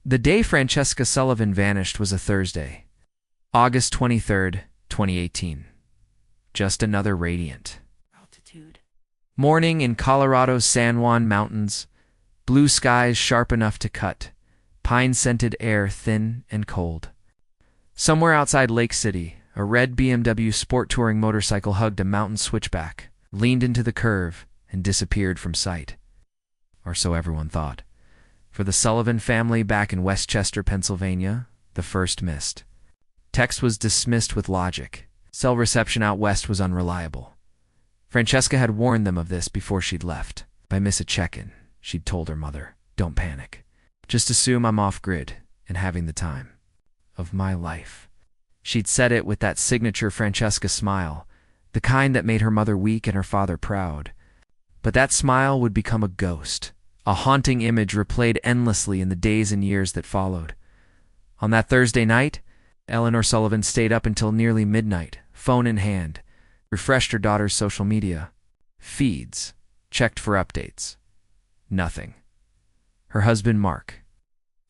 The day Francesca Sullivan vanished was a Thursday, August 23rd, 2018. Just another radiant altitude morning in Colorado's San Juan Mountains, blue skies sharp enough to cut, pine-scented air thin and cold. Somewhere outside Lake City, a red BMW sport touring motorcycle hugged a mountain switchback, leaned into the curve, and disappeared from sight. Or so everyone thought. For the Sullivan family back in Westchester, Pennsylvania, the first missed. Text was dismissed with logic. Cell reception out west was unreliable. Francesca had warned them of this before she'd left. If I miss a check-in, she'd told her mother, don't panic. Just assume I'm off-grid and having the time of my life. She'd said it with that signature Francesca smile, the kind that made her mother weak and her father proud. But that smile would become a ghost, a haunting image replayed endlessly in the days and years that followed. On that Thursday night, Eleanor Sullivan stayed up until nearly midnight, phone in hand, refreshed her daughter's social media feeds, checked for updates. Nothing. Her husband, Mark,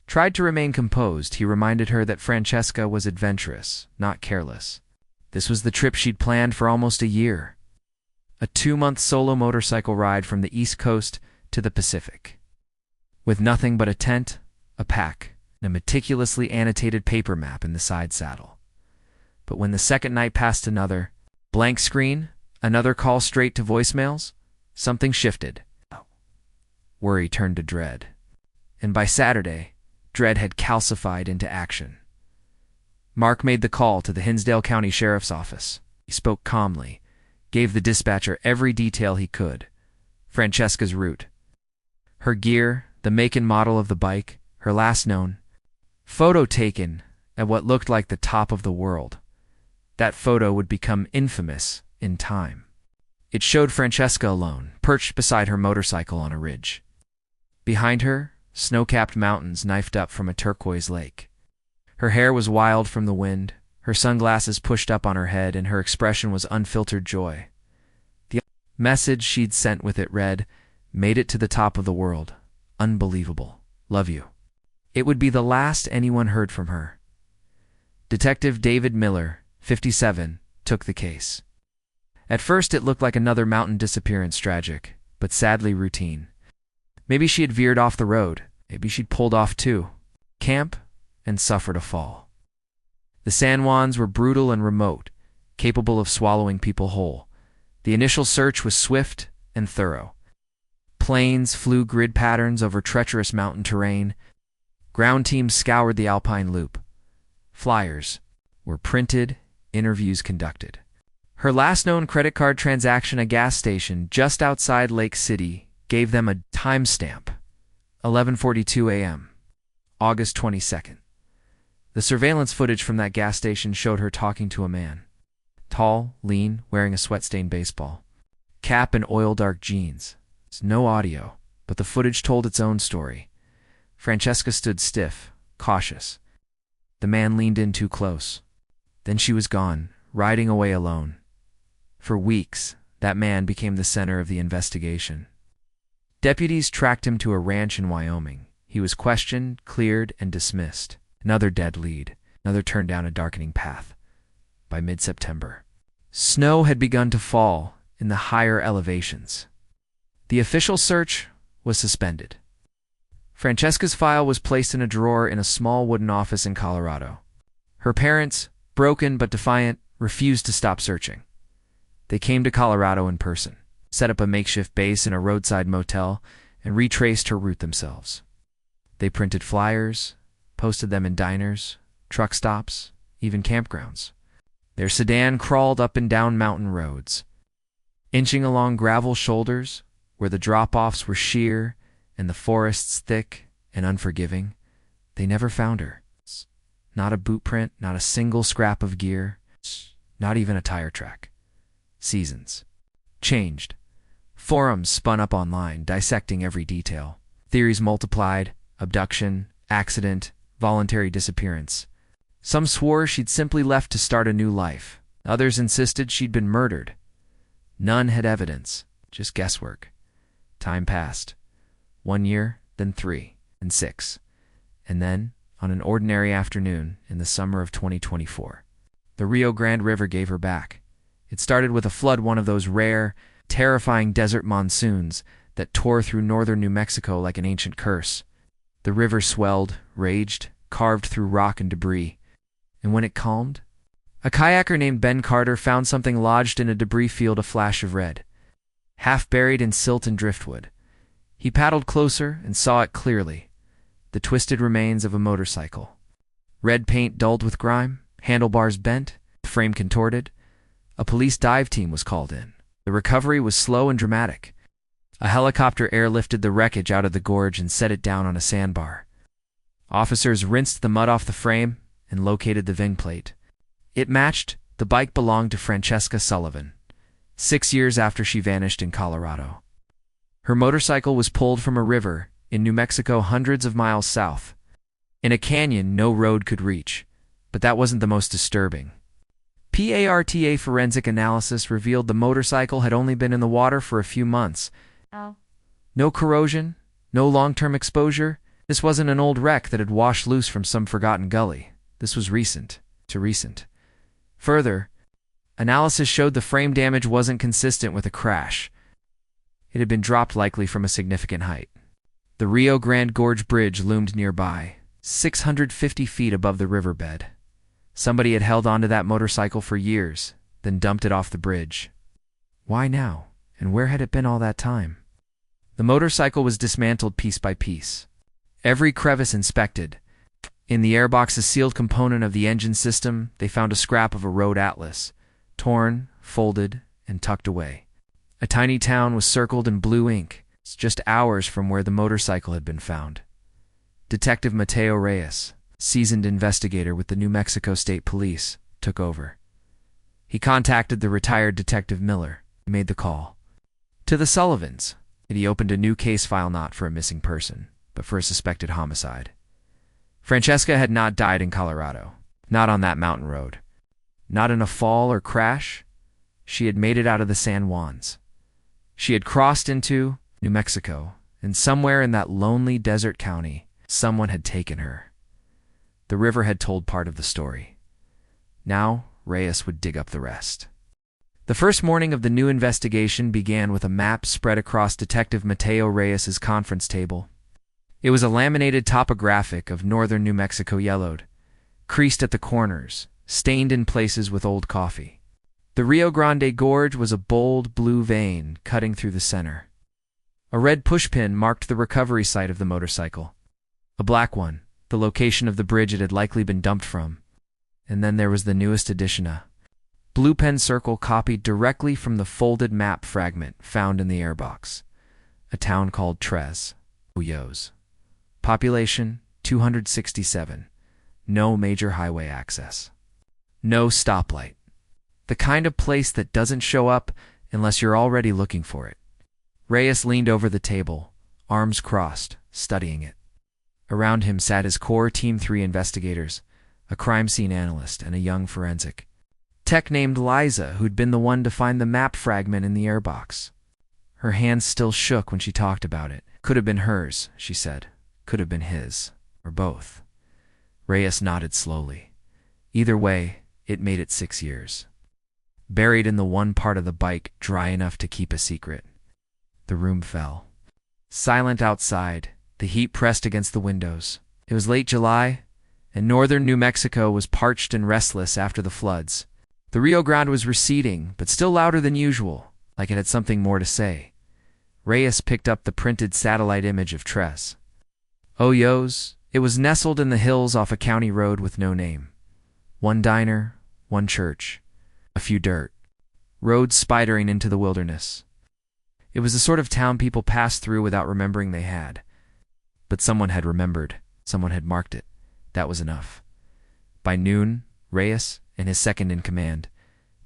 tried to remain composed. He reminded her that Francesca was adventurous, not careless. This was the trip she'd planned for almost a year. A 2-month solo motorcycle ride from the East Coast to the Pacific. With nothing but a tent, a pack, and a meticulously annotated paper map in the side saddle. But when the second night passed another, blank screen, another call straight to voicemails, something shifted. Worry turned to dread. And by Saturday, dread had calcified into action. Mark made the call to the Hinsdale County Sheriff's Office. He spoke calmly, gave the dispatcher every detail he could. Francesca's route, her gear, the make and model of the bike, her last known photo taken at what looked like the top of the world. That photo would become infamous in time. It showed Francesca alone, perched beside her motorcycle on a ridge. Behind her, snow-capped mountains knifed up from a turquoise lake. Her hair was wild from the wind, her sunglasses pushed up on her head, and her expression was unfiltered joy. The message she'd sent with it read, "Made it to the top of the world. Unbelievable. Love you." It would be the last anyone heard from her. Detective David Miller, 57, took the case. At first it looked like another mountain disappearance, tragic, but sadly routine. Maybe she had veered off the road. Maybe she'd pulled off too. Camp and suffered a fall. The San Juans were brutal and remote, capable of swallowing people whole. The initial search was swift and thorough. Planes flew grid patterns over treacherous mountain terrain. Ground teams scoured the Alpine Loop. Flyers were printed, interviews conducted. Her last known credit card transaction, a gas station just outside Lake City, gave them a timestamp, 11:42 a.m., August 22nd. The surveillance footage from that gas station showed her talking to a man. Tall, lean, wearing a sweat-stained baseball cap and oil-dark jeans. There's no audio, but the footage told its own story. Francesca stood stiff, cautious. The man leaned in too close. Then she was gone, riding away alone. For weeks, that man became the center of the investigation. Deputies tracked him to a ranch in Wyoming. He was questioned, cleared, and dismissed. Another dead lead, another turned down a darkening path. By mid-September, snow had begun to fall in the higher elevations. The official search was suspended. Francesca's file was placed in a drawer in a small wooden office in Colorado. Her parents, broken but defiant, refused to stop searching. They came to Colorado in person, set up a makeshift base in a roadside motel, and retraced her route themselves. They printed flyers, posted them in diners, truck stops, even campgrounds. Their sedan crawled up and down mountain roads. Inching along gravel shoulders, where the drop-offs were sheer and the forests thick and unforgiving, they never found her. Not a boot print, not a single scrap of gear, not even a tire track. Seasons changed. Forums spun up online, dissecting every detail. Theories multiplied: abduction, accident, voluntary disappearance. Some swore she'd simply left to start a new life. Others insisted she'd been murdered. None had evidence, just guesswork. Time passed. 1 year, then 3, and 6. And then, on an ordinary afternoon in the summer of 2024, the Rio Grande River gave her back. It started with a flood, one of those rare, terrifying desert monsoons that tore through northern New Mexico like an ancient curse. The river swelled, raged, carved through rock and debris. And when it calmed, a kayaker named Ben Carter found something lodged in a debris field, a flash of red, half buried in silt and driftwood. He paddled closer and saw it clearly. The twisted remains of a motorcycle. Red paint dulled with grime, handlebars bent, frame contorted. A police dive team was called in. The recovery was slow and dramatic. A helicopter airlifted the wreckage out of the gorge and set it down on a sandbar. Officers rinsed the mud off the frame and located the VIN plate. It matched. The bike belonged to Francesca Sullivan, 6 years after she vanished in Colorado. Her motorcycle was pulled from a river in New Mexico, hundreds of miles south, in a canyon no road could reach. But that wasn't the most disturbing. PARTA forensic analysis revealed the motorcycle had only been in the water for a few months. No corrosion, no long-term exposure. This wasn't an old wreck that had washed loose from some forgotten gully. This was recent. Further, analysis showed the frame damage wasn't consistent with a crash. It had been dropped, likely from a significant height. The Rio Grande Gorge Bridge loomed nearby, 650 feet above the riverbed. Somebody had held onto that motorcycle for years, then dumped it off the bridge. Why now? And where had it been all that time? The motorcycle was dismantled piece by piece. Every crevice inspected. In the airbox, a sealed component of the engine system, they found a scrap of a road atlas, torn, folded, and tucked away. A tiny town was circled in blue ink, just hours from where the motorcycle had been found. Detective Mateo Reyes, seasoned investigator with the New Mexico State Police, took over. He contacted the retired Detective Miller, who made the call. To the Sullivans, and he opened a new case file, not for a missing person, but for a suspected homicide. Francesca had not died in Colorado, not on that mountain road, not in a fall or crash. She had made it out of the San Juans. She had crossed into New Mexico, and somewhere in that lonely desert county, someone had taken her. The river had told part of the story. Now, Reyes would dig up the rest. The first morning of the new investigation began with a map spread across Detective Mateo Reyes's conference table. It was a laminated topographic of northern New Mexico, yellowed, creased at the corners, stained in places with old coffee. The Rio Grande Gorge was a bold blue vein cutting through the center. A red pushpin marked the recovery site of the motorcycle. A black one, the location of the bridge it had likely been dumped from. And then there was the newest addition, a blue pen circle copied directly from the folded map fragment found in the airbox. A town called Tres Uyos. Population 267. No major highway access. No stoplight. The kind of place that doesn't show up unless you're already looking for it. Reyes leaned over the table, arms crossed, studying it. Around him sat his core Team 3 investigators, a crime scene analyst, and a young forensic tech named Liza, who'd been the one to find the map fragment in the airbox. Her hands still shook when she talked about it. Could have been hers, she said. Could have been his, or both. Reyes nodded slowly. Either way, it made it 6 years. Buried in the one part of the bike dry enough to keep a secret. The room fell. Silent outside, the heat pressed against the windows. It was late July, and northern New Mexico was parched and restless after the floods. The Rio Grande was receding, but still louder than usual, like it had something more to say. Reyes picked up the printed satellite image of Tres Uyos. It was nestled in the hills off a county road with no name. One diner, one church, a few dirt roads spidering into the wilderness. It was the sort of town people passed through without remembering they had. But someone had remembered. Someone had marked it. That was enough. By noon, Reyes and his second-in-command,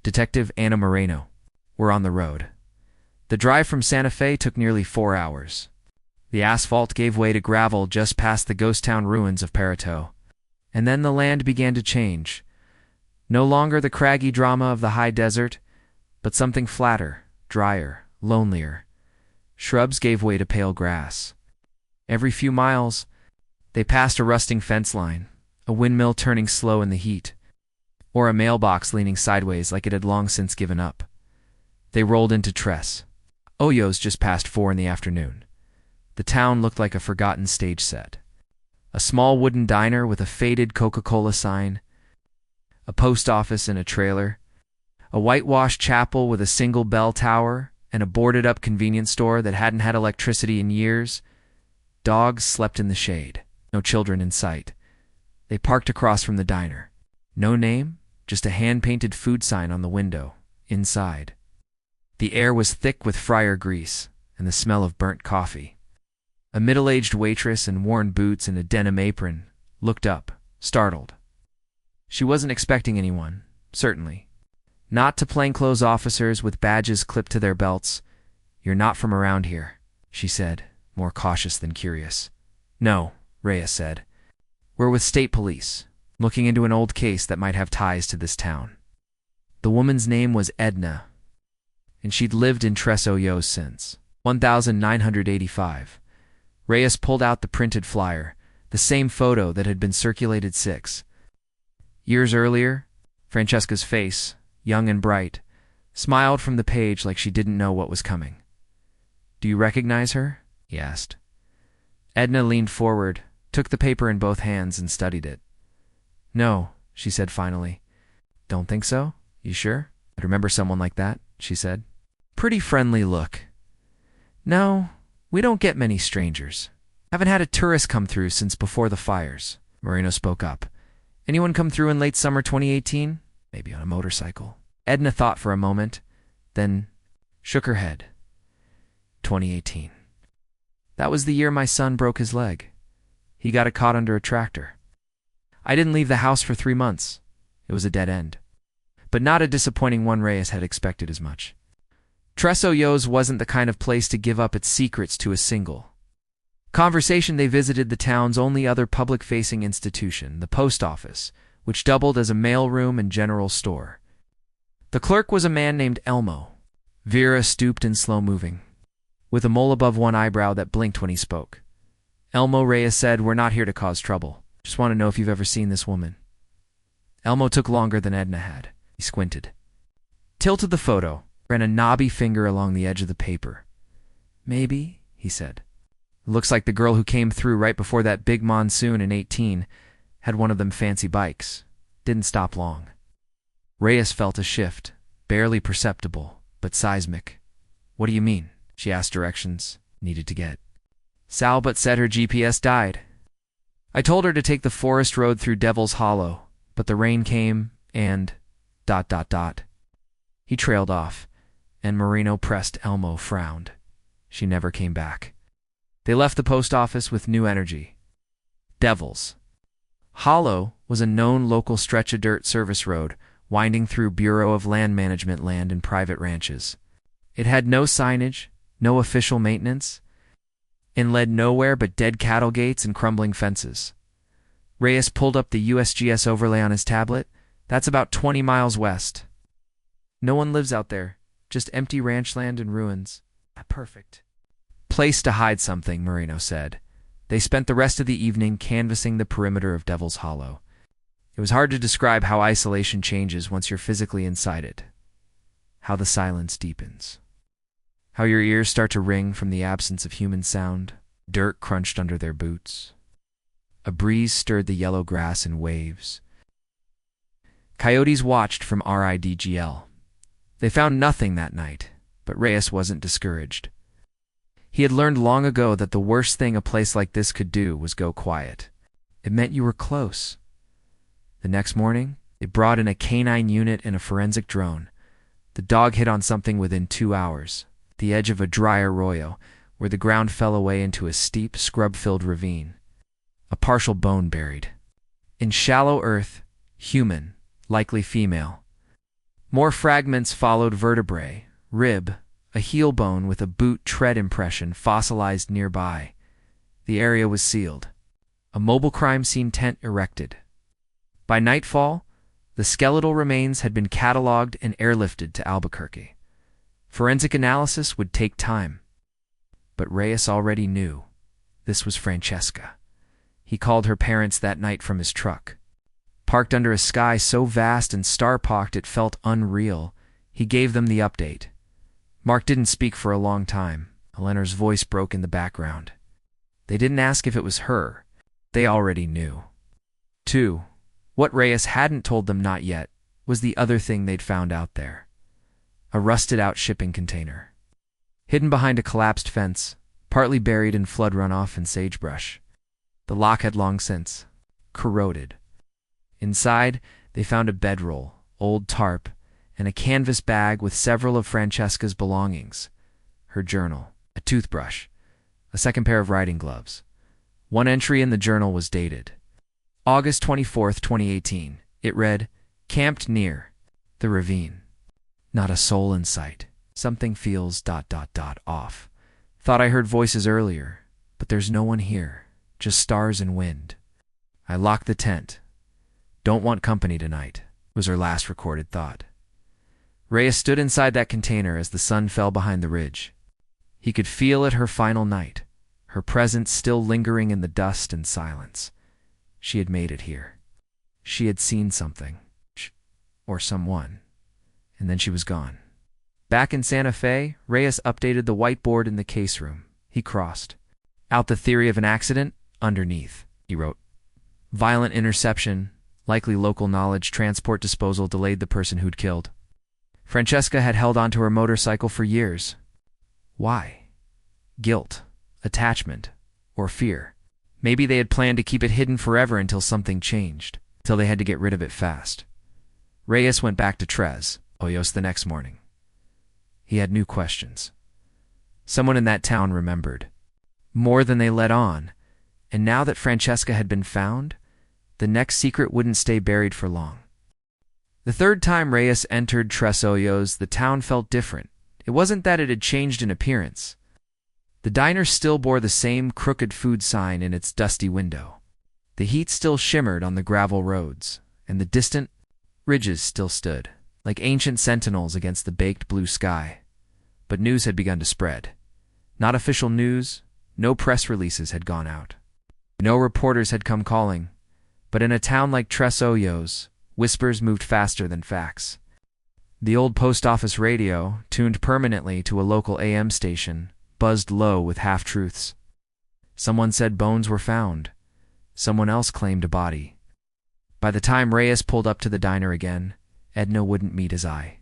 Detective Ana Moreno, were on the road. The drive from Santa Fe took nearly 4 hours. The asphalt gave way to gravel just past the ghost town ruins of Perito. And then the land began to change. No longer the craggy drama of the high desert, but something flatter, drier, lonelier. Shrubs gave way to pale grass. Every few miles, They passed a rusting fence line, a windmill turning slow in the heat, or a mailbox leaning sideways like it had long since given up. They rolled into Tres Hoyos just past 4 in the afternoon. The town looked like a forgotten stage set. A small wooden diner with a faded Coca-Cola sign, a post office in a trailer, a whitewashed chapel with a single bell tower, and a boarded-up convenience store that hadn't had electricity in years. Dogs slept in the shade. No children in sight. They parked across from the diner. No name, just a hand-painted food sign on the window, inside. The air was thick with fryer grease and the smell of burnt coffee. A middle-aged waitress in worn boots and a denim apron looked up, startled. She wasn't expecting anyone, certainly. Not to plainclothes officers with badges clipped to their belts. "You're not from around here," she said, more cautious than curious. "No," Reyes said. "We're with state police, looking into an old case that might have ties to this town." The woman's name was Edna, and she'd lived in Tres Hoyos since 1985. Reyes pulled out the printed flyer, the same photo that had been circulated 6 years earlier. Francesca's face, young and bright, smiled from the page like she didn't know what was coming. "Do you recognize her?" he asked. Edna leaned forward, took the paper in both hands, and studied it. "No," she said finally. "Don't think so? You sure? I'd remember someone like that," she said. "Pretty friendly look." "No, we don't get many strangers. Haven't had a tourist come through since before the fires," Moreno spoke up. "Anyone come through in late summer 2018? Maybe on a motorcycle." Edna thought for a moment, then shook her head. 2018. That was the year my son broke his leg. He got caught under a tractor. I didn't leave the house for 3 months. It was a dead end. But not a disappointing one. Reyes had expected as much. Tres Hoyos wasn't the kind of place to give up its secrets to a single conversation. They visited the town's only other public-facing institution, the post office, which doubled as a mailroom and general store. The clerk was a man named Elmo. Vera stooped and slow-moving, with a mole above one eyebrow that blinked when he spoke. "Elmo," Reyes said, "we're not here to cause trouble. Just want to know if you've ever seen this woman." Elmo took longer than Edna had. He squinted, tilted the photo, ran a knobby finger along the edge of the paper. "Maybe," he said. "It looks like the girl who came through right before that big monsoon in 18 had one of them fancy bikes. Didn't stop long." Reyes felt a shift, barely perceptible, but seismic. "What do you mean?" She asked directions, needed to get. "Sal but said her GPS died. I told her to take the forest road through Devil's Hollow, but the rain came and... ... He trailed off, and Moreno pressed. Elmo frowned. She never came back. They left the post office with new energy. Devil's Hollow was a known local stretch of dirt service road winding through Bureau of Land Management land and private ranches. It had no signage, no official maintenance, and led nowhere but dead cattle gates and crumbling fences. Reyes pulled up the USGS overlay on his tablet. "That's about 20 miles west. No one lives out there, just empty ranch land and ruins." "Perfect place to hide something," Moreno said. They spent the rest of the evening canvassing the perimeter of Devil's Hollow. It was hard to describe how isolation changes once you're physically inside it. How the silence deepens. How your ears start to ring from the absence of human sound. Dirt crunched under their boots. A breeze stirred the yellow grass in waves. Coyotes watched from RIDGL. They found nothing that night, but Reyes wasn't discouraged. He had learned long ago that the worst thing a place like this could do was go quiet. It meant you were close. The next morning, they brought in a canine unit and a forensic drone. The dog hit on something within 2 hours, the edge of a dry arroyo, where the ground fell away into a steep, scrub-filled ravine. A partial bone buried. In shallow earth, human, likely female. More fragments followed: vertebrae, rib, a heel bone with a boot tread impression fossilized nearby. The area was sealed. A mobile crime scene tent erected. By nightfall, the skeletal remains had been cataloged and airlifted to Albuquerque. Forensic analysis would take time. But Reyes already knew. This was Francesca. He called her parents that night from his truck. Parked under a sky so vast and star-pocked it felt unreal, he gave them the update. Mark didn't speak for a long time. Eleanor's voice broke in the background. They didn't ask if it was her. They already knew. 2. What Reyes hadn't told them not yet was the other thing they'd found out there. A rusted-out shipping container. Hidden behind a collapsed fence, partly buried in flood runoff and sagebrush. The lock had long since corroded. Inside, they found a bedroll, old tarp, and a canvas bag with several of Francesca's belongings. Her journal, a toothbrush, a second pair of riding gloves. One entry in the journal was dated August 24th, 2018. It read, "Camped near the ravine. Not a soul in sight. Something feels ... off. Thought I heard voices earlier, but there's no one here. Just stars and wind. I locked the tent. Don't want company tonight," was her last recorded thought. Reyes stood inside that container as the sun fell behind the ridge. He could feel it her final night, her presence still lingering in the dust and silence. She had made it here. She had seen something, or someone, and then she was gone. Back in Santa Fe, Reyes updated the whiteboard in the case room. He crossed out the theory of an accident. Underneath, he wrote, "Violent interception, likely local knowledge, transport disposal delayed the person who'd killed." Francesca had held onto her motorcycle for years. Why? Guilt, attachment, or fear. Maybe they had planned to keep it hidden forever until something changed, till they had to get rid of it fast. Reyes went back to Tres Hoyos the next morning. He had new questions. Someone in that town remembered. More than they let on. And now that Francesca had been found, the next secret wouldn't stay buried for long. The third time Reyes entered Tres Hoyos, the town felt different. It wasn't that it had changed in appearance. The diner still bore the same crooked food sign in its dusty window. The heat still shimmered on the gravel roads, and the distant ridges still stood, like ancient sentinels against the baked blue sky. But news had begun to spread. Not official news, no press releases had gone out. No reporters had come calling, but in a town like Tres Hoyos, whispers moved faster than facts. The old post office radio, tuned permanently to a local AM station, buzzed low with half-truths. Someone said bones were found. Someone else claimed a body. By the time Reyes pulled up to the diner again, Edna wouldn't meet his eye.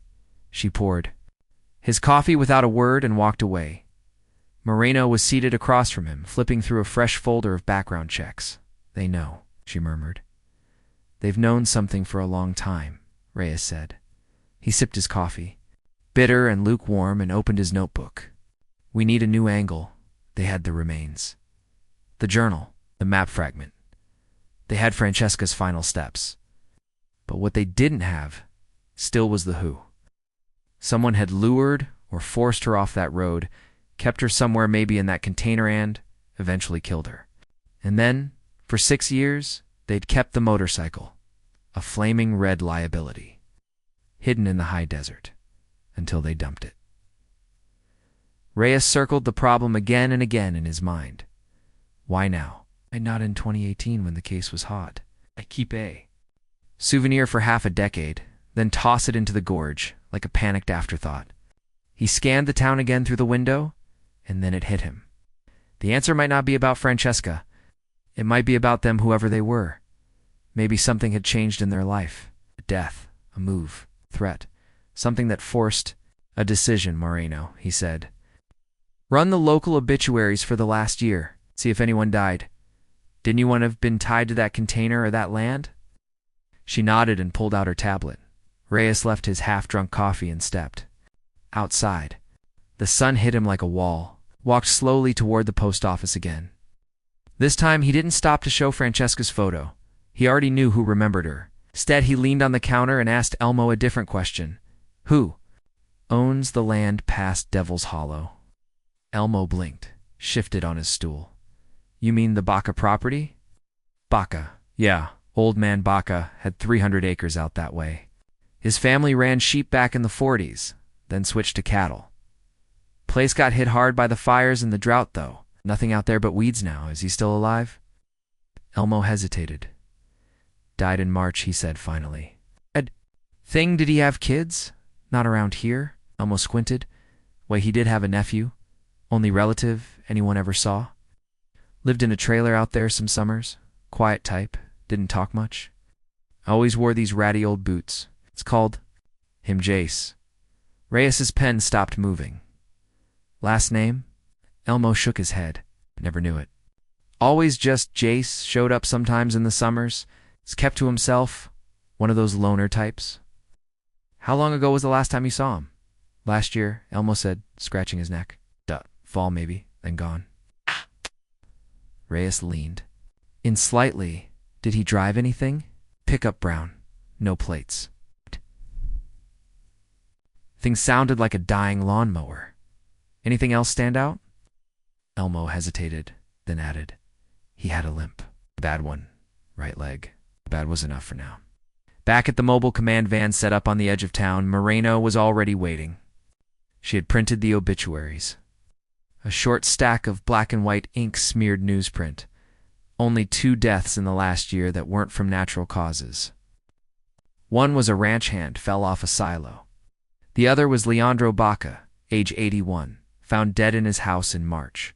She poured his coffee without a word and walked away. Moreno was seated across from him, flipping through a fresh folder of background checks. "They know," she murmured. "They've known something for a long time," Reyes said. He sipped his coffee, bitter and lukewarm, and opened his notebook. "We need a new angle." They had the remains. The journal, the map fragment. They had Francesca's final steps. But what they didn't have still was the who. Someone had lured or forced her off that road, kept her somewhere, maybe in that container, and eventually killed her. And then, for 6 years, they'd kept the motorcycle, a flaming red liability, hidden in the high desert, until they dumped it. Reyes circled the problem again and again in his mind. Why now? Why not in 2018 when the case was hot? I keep a souvenir for half a decade, then toss it into the gorge, like a panicked afterthought. He scanned the town again through the window, and then it hit him. The answer might not be about Francesca. It might be about them, whoever they were. Maybe something had changed in their life. A death, a move, threat. Something that forced a decision. "Moreno," he said. "Run the local obituaries for the last year. See if anyone died. Didn't anyone have been tied to that container or that land?" She nodded and pulled out her tablet. Reyes left his half-drunk coffee and stepped outside. The sun hit him like a wall. Walked slowly toward the post office again. This time he didn't stop to show Francesca's photo. He already knew who remembered her. Instead, he leaned on the counter and asked Elmo a different question. "Who owns the land past Devil's Hollow?" Elmo blinked, shifted on his stool. "You mean the Baca property?" "Baca, yeah. Old man Baca had 300 acres out that way. His family ran sheep back in the 40s, then switched to cattle. Place got hit hard by the fires and the drought, though. Nothing out there but weeds now. Is he still alive?" Elmo hesitated. Died in March, he said finally. Did he have kids? Not around here? Elmo squinted. Wait, he did have a nephew. Only relative anyone ever saw. Lived in a trailer out there some summers. Quiet type. Didn't talk much. Always wore these ratty old boots. It's called him Jace. Reyes's pen stopped moving. Last name? Elmo shook his head. Never knew it. Always just Jace. Showed up sometimes in the summers. Is kept to himself. One of those loner types. How long ago was the last time you saw him? Last year, Elmo said, scratching his neck. Fall maybe, then gone. Reyes leaned. In slightly. Did he drive anything? Pickup brown. No plates. Thing sounded like a dying lawnmower. Anything else stand out? Elmo hesitated, then added. He had a limp. Bad one. Right leg. Bad was enough for now. Back at the mobile command van set up on the edge of town, Moreno was already waiting. She had printed the obituaries. A short stack of black and white ink-smeared newsprint. Only 2 deaths in the last year that weren't from natural causes. One was a ranch hand, fell off a silo. The other was Leandro Baca, age 81, found dead in his house in March.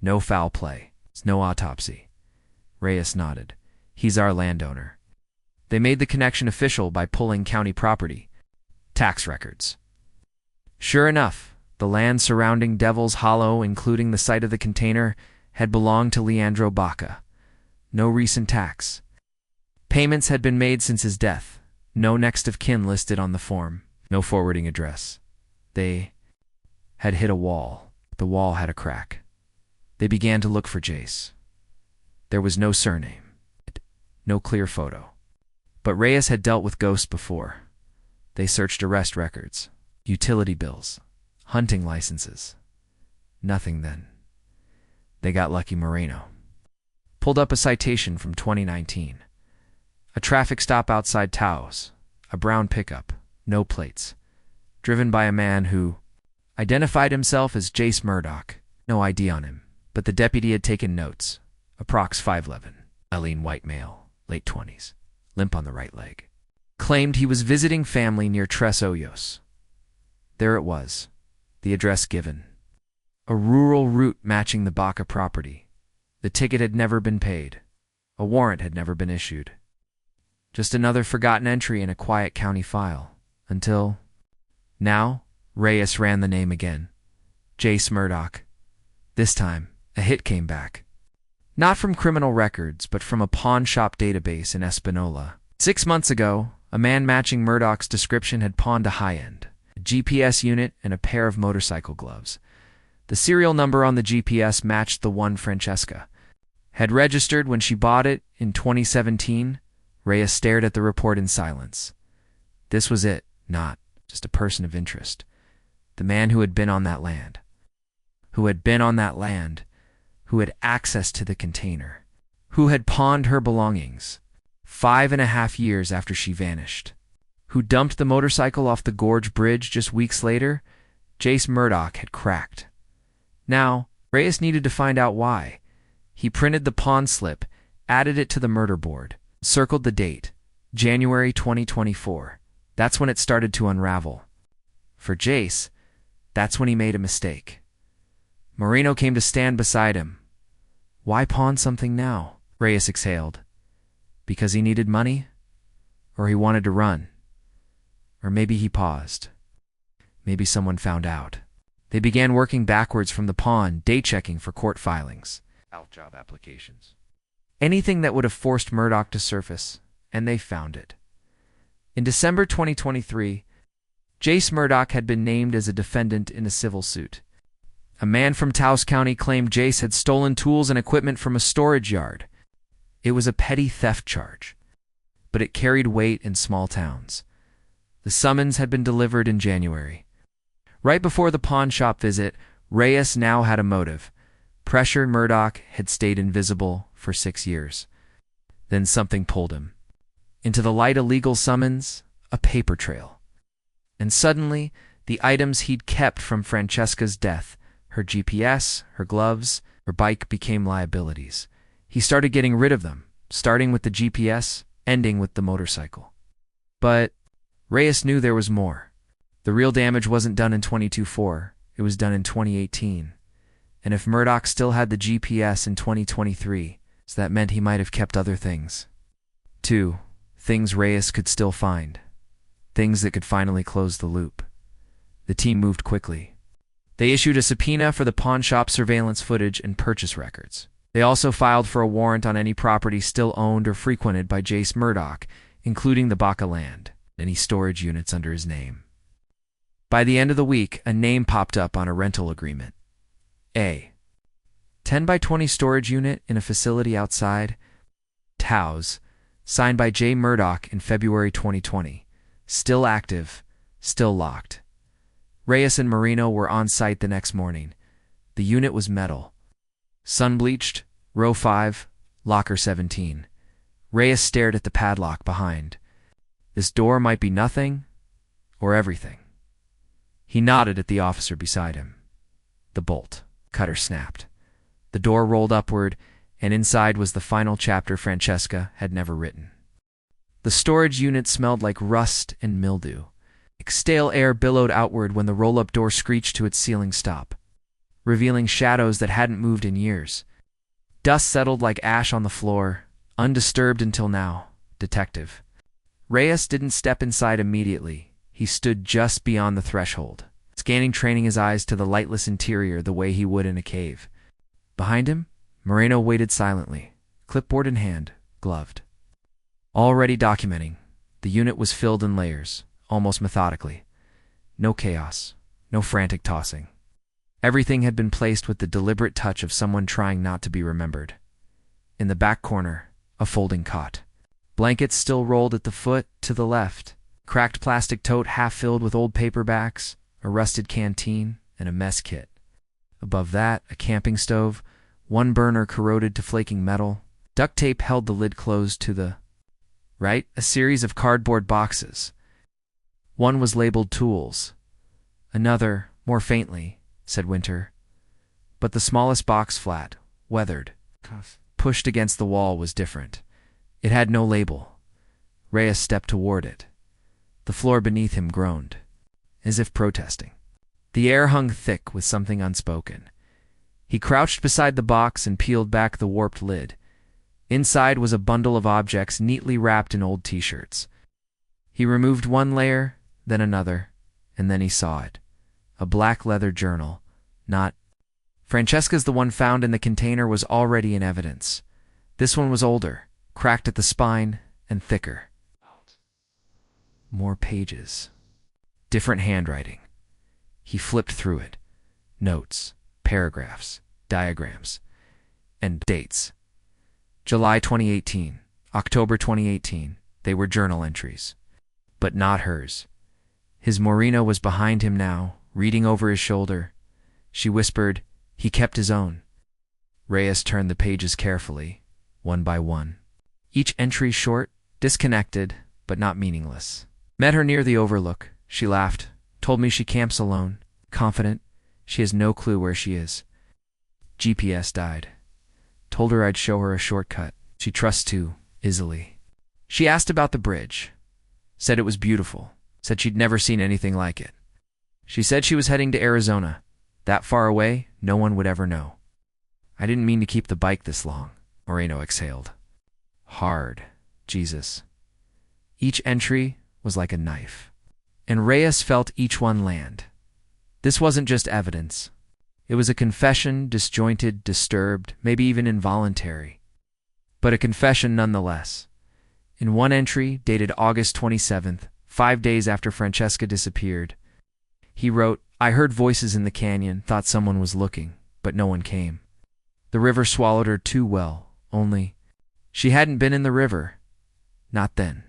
No foul play. No autopsy. Reyes nodded. He's our landowner. They made the connection official by pulling county property. Tax records. Sure enough, the land surrounding Devil's Hollow, including the site of the container, had belonged to Leandro Baca. No recent tax. Payments had been made since his death. No next of kin listed on the form. No forwarding address. They had hit a wall. The wall had a crack. They began to look for Jace. There was no surname. No clear photo. But Reyes had dealt with ghosts before. They searched arrest records, utility bills, hunting licenses. Nothing then. They got lucky. Moreno pulled up a citation from 2019. A traffic stop outside Taos. A brown pickup. No plates. Driven by a man who identified himself as Jace Murdoch. No ID on him, but the deputy had taken notes. Approx 5'11". A lean white male, late 20s. Limp on the right leg. Claimed he was visiting family near Tres Hoyos. There it was, the address given. A rural route matching the Baca property. The ticket had never been paid. A warrant had never been issued. Just another forgotten entry in a quiet county file. Until now, Reyes ran the name again. Jace Murdoch. This time, a hit came back. Not from criminal records, but from a pawn shop database in Espanola. 6 months ago, a man matching Murdoch's description had pawned a high-end, a GPS unit, and a pair of motorcycle gloves. The serial number on the GPS matched the one Francesca had registered when she bought it in 2017. Reyes stared at the report in silence. This was it, not just a person of interest. The man who had been on that land. Who had access to the container. Who had pawned her belongings 5.5 years after she vanished. Who dumped the motorcycle off the Gorge Bridge just weeks later. Jace Murdoch had cracked. Now, Reyes needed to find out why. He printed the pawn slip, added it to the murder board, circled the date, January 2024. That's when it started to unravel. For Jace, that's when he made a mistake. Moreno came to stand beside him. Why pawn something now? Reyes exhaled. Because he needed money? Or he wanted to run? Or maybe he paused. Maybe someone found out. They began working backwards from the pawn, day-checking for court filings. Out-job applications. Anything that would have forced Murdoch to surface, and they found it. In December 2023, Jace Murdoch had been named as a defendant in a civil suit. A man from Taos County claimed Jace had stolen tools and equipment from a storage yard. It was a petty theft charge, but it carried weight in small towns. The summons had been delivered in January. Right before the pawn shop visit, Reyes now had a motive. Pressure Murdoch had stayed invisible for 6 years. Then something pulled him. Into the light, a legal summons, a paper trail. And suddenly, the items he'd kept from Francesca's death, her GPS, her gloves, her bike became liabilities. He started getting rid of them, starting with the GPS, ending with the motorcycle. But Reyes knew there was more. The real damage wasn't done in 2024, it was done in 2018. And if Murdoch still had the GPS in 2023, so that meant he might have kept other things. 2. Things Reyes could still find. Things that could finally close the loop. The team moved quickly. They issued a subpoena for the pawn shop surveillance footage and purchase records. They also filed for a warrant on any property still owned or frequented by Jace Murdoch, including the Baca land, and any storage units under his name. By the end of the week, a name popped up on a rental agreement. A 10 by 20 storage unit in a facility outside Taos, signed by J. Murdoch in February 2020. Still active, still locked. Reyes and Marino were on site the next morning. The unit was metal. Sun-bleached, row 5, locker 17. Reyes stared at the padlock behind. This door might be nothing or everything. He nodded at the officer beside him. The bolt cutter snapped. The door rolled upward, and inside was the final chapter Francesca had never written. The storage unit smelled like rust and mildew. Stale air billowed outward when the roll-up door screeched to its ceiling stop, revealing shadows that hadn't moved in years. Dust settled like ash on the floor, undisturbed until now. Detective Reyes didn't step inside immediately. He stood just beyond the threshold, scanning, training his eyes to the lightless interior the way he would in a cave. Behind him, Moreno waited silently, clipboard in hand, gloved. Already documenting, the unit was filled in layers, almost methodically. No chaos, no frantic tossing. Everything had been placed with the deliberate touch of someone trying not to be remembered. In the back corner, a folding cot. Blankets still rolled at the foot to the left. Cracked plastic tote half filled with old paperbacks, a rusted canteen, and a mess kit. Above that, a camping stove, one burner corroded to flaking metal. Duct tape held the lid closed to the right. A series of cardboard boxes. One was labeled tools. Another, more faintly, said winter. But the smallest box, flat, weathered, pushed against the wall, was different. It had no label. Reyes stepped toward it. The floor beneath him groaned, as if protesting. The air hung thick with something unspoken. He crouched beside the box and peeled back the warped lid. Inside was a bundle of objects neatly wrapped in old t-shirts. He removed one layer, then another, and then he saw it. A black leather journal. Not Francesca's. The one found in the container was already in evidence. This one was older, cracked at the spine, and thicker. More pages. Different handwriting. He flipped through it. Notes, paragraphs, diagrams, and dates. July 2018, October 2018. They were journal entries. But not hers. His Moreno was behind him now, reading over his shoulder. She whispered, he kept his own. Reyes turned the pages carefully, one by one. Each entry short, disconnected, but not meaningless. Met her near the overlook. She laughed, told me she camps alone, confident. She has no clue where she is. GPS died. Told her I'd show her a shortcut. She trusts too, easily. She asked about the bridge. Said it was beautiful. Said she'd never seen anything like it. She said she was heading to Arizona. That far away, no one would ever know. I didn't mean to keep the bike this long. Moreno exhaled. Hard. Jesus. Each entry was like a knife. And Reyes felt each one land. This wasn't just evidence. It was a confession, disjointed, disturbed, maybe even involuntary. But a confession nonetheless. In one entry, dated August 27th, 5 days after Francesca disappeared, he wrote, I heard voices in the canyon, thought someone was looking, but no one came. The river swallowed her too well, only she hadn't been in the river. Not then.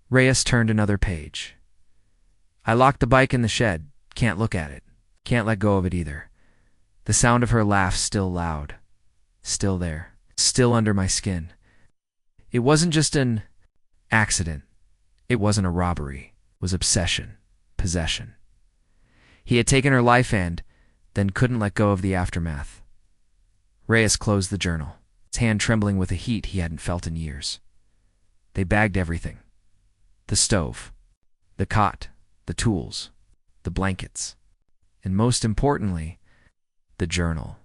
Reyes turned another page. I locked the bike in the shed. Can't look at it. Can't let go of it either. The sound of her laugh still loud. Still there. Still under my skin. It wasn't just an accident. It wasn't a robbery. It was obsession. Possession. He had taken her life and then couldn't let go of the aftermath. Reyes closed the journal. his hand trembling with a heat he hadn't felt in years. They bagged everything. The stove, the cot, the tools, the blankets, and most importantly, the journal.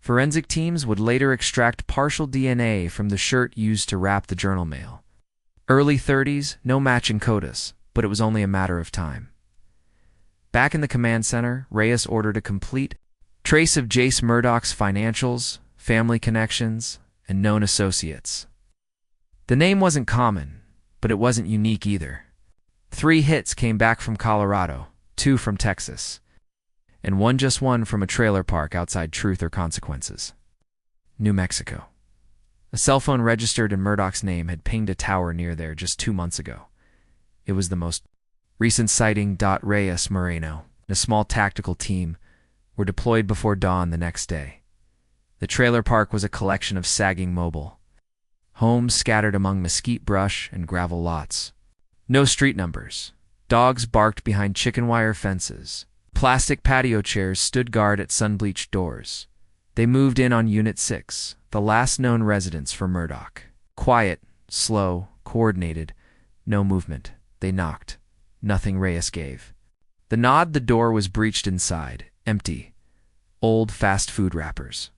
Forensic teams would later extract partial DNA from the shirt used to wrap the journal mail. Early 30s, no match in CODIS, but it was only a matter of time. Back in the command center, Reyes ordered a complete trace of Jace Murdoch's financials, family connections, and known associates. The name wasn't common, but it wasn't unique either. 3 hits came back from Colorado, 2 from Texas, and one from a trailer park outside Truth or Consequences, New Mexico. A cell phone registered in Murdoch's name had pinged a tower near there just 2 months ago. It was the most recent sighting. Reyes, Moreno, and a small tactical team were deployed before dawn the next day. The trailer park was a collection of sagging mobile homes scattered among mesquite brush and gravel lots. No street numbers. Dogs barked behind chicken wire fences. Plastic patio chairs stood guard at sun-bleached doors. They moved in on Unit 6, the last known residence for Murdoch. Quiet, slow, coordinated, no movement. They knocked. Nothing. Reyes gave the nod. The door was breached inside, empty. Old fast food wrappers.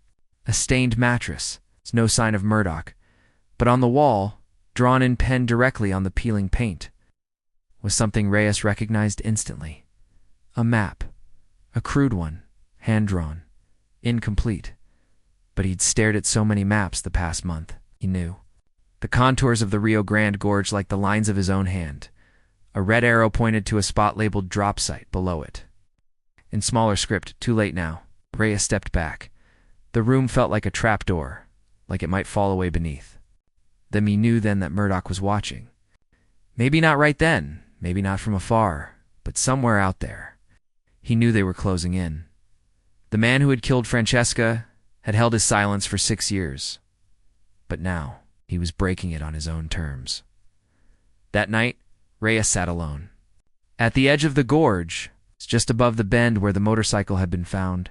A stained mattress. No sign of Murdoch. But on the wall, drawn in pen directly on the peeling paint, was something Reyes recognized instantly. A map. A crude one, hand-drawn, incomplete. But he'd stared at so many maps the past month, he knew. The contours of the Rio Grande gorge like the lines of his own hand. A red arrow pointed to a spot labeled drop site below it. In smaller script, too late now, Reyes stepped back. The room felt like a trapdoor, like it might fall away beneath. He knew then that Murdoch was watching. Maybe not right then, maybe not from afar, but somewhere out there. He knew they were closing in. The man who had killed Francesca had held his silence for 6 years. But now, he was breaking it on his own terms. That night, Reyes sat alone. At the edge of the gorge, just above the bend where the motorcycle had been found,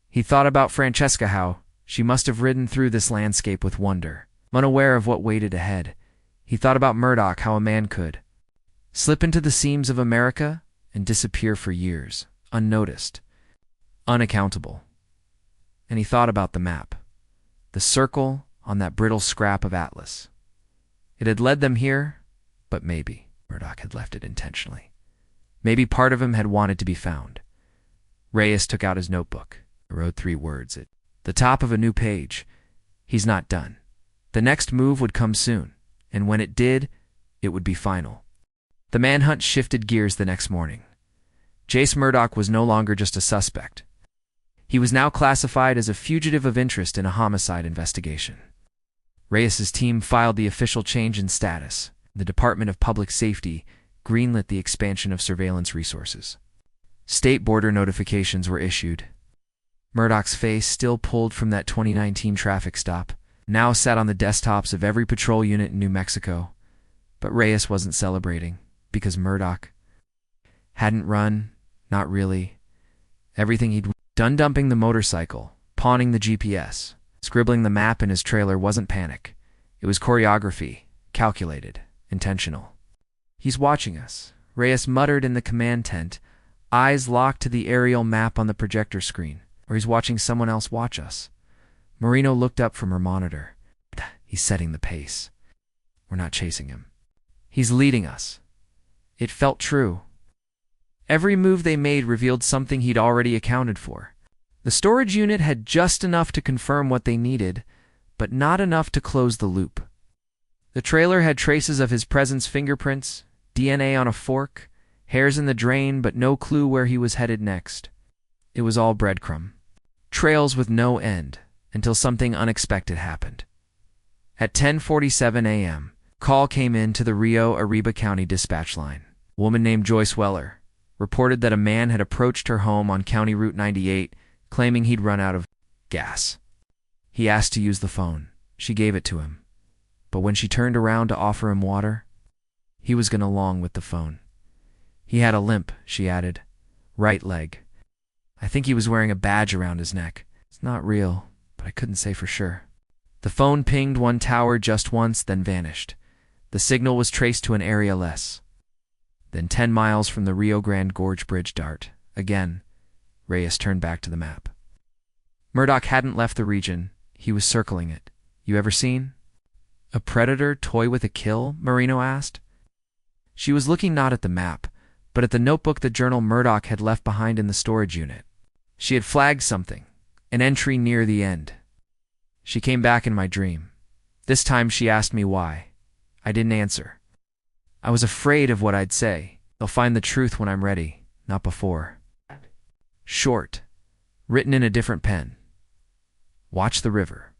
he thought about Francesca, how she must have ridden through this landscape with wonder, unaware of what waited ahead. He thought about Murdoch, how a man could slip into the seams of America and disappear for years, unnoticed, unaccountable. And he thought about the map, the circle on that brittle scrap of atlas. It had led them here, but maybe Murdoch had left it intentionally. Maybe part of him had wanted to be found. Reyes took out his notebook, wrote 3 words at the top of a new page. He's not done. The next move would come soon, and when it did, it would be final. The manhunt shifted gears the next morning. Jace Murdoch was no longer just a suspect. He was now classified as a fugitive of interest in a homicide investigation. Reyes' team filed the official change in status. The Department of Public Safety greenlit the expansion of surveillance resources. State border notifications were issued. Murdoch's face, still pulled from that 2019 traffic stop, now sat on the desktops of every patrol unit in New Mexico. But Reyes wasn't celebrating, because Murdoch hadn't run, not really. Everything he'd done, dumping the motorcycle, pawning the GPS, scribbling the map in his trailer, wasn't panic. It was choreography, calculated, intentional. He's watching us, Reyes muttered in the command tent, eyes locked to the aerial map on the projector screen. Or he's watching someone else watch us. Moreno looked up from her monitor. He's setting the pace. We're not chasing him. He's leading us. It felt true. Every move they made revealed something he'd already accounted for. The storage unit had just enough to confirm what they needed, but not enough to close the loop. The trailer had traces of his presence, fingerprints, DNA on a fork, hairs in the drain, but no clue where he was headed next. It was all breadcrumb. Trails with no end, until something unexpected happened. At 10:47 a.m., call came in to the Rio Arriba County dispatch line. A woman named Joyce Weller reported that a man had approached her home on County Route 98, claiming he'd run out of gas. He asked to use the phone. She gave it to him. But when she turned around to offer him water, he was going along with the phone. He had a limp, she added. Right leg. I think he was wearing a badge around his neck. It's not real, but I couldn't say for sure. The phone pinged one tower just once, then vanished. The signal was traced to an area less than 10 miles from the Rio Grande Gorge Bridge Dart. Again, Reyes turned back to the map. Murdoch hadn't left the region. He was circling it. You ever seen a predator toy with a kill? Marino asked. She was looking not at the map, but at the notebook the journal Murdoch had left behind in the storage unit. She had flagged something, an entry near the end. She came back in my dream. This time she asked me why. I didn't answer. I was afraid of what I'd say. They'll find the truth when I'm ready, not before. Short, written in a different pen. Watch the river.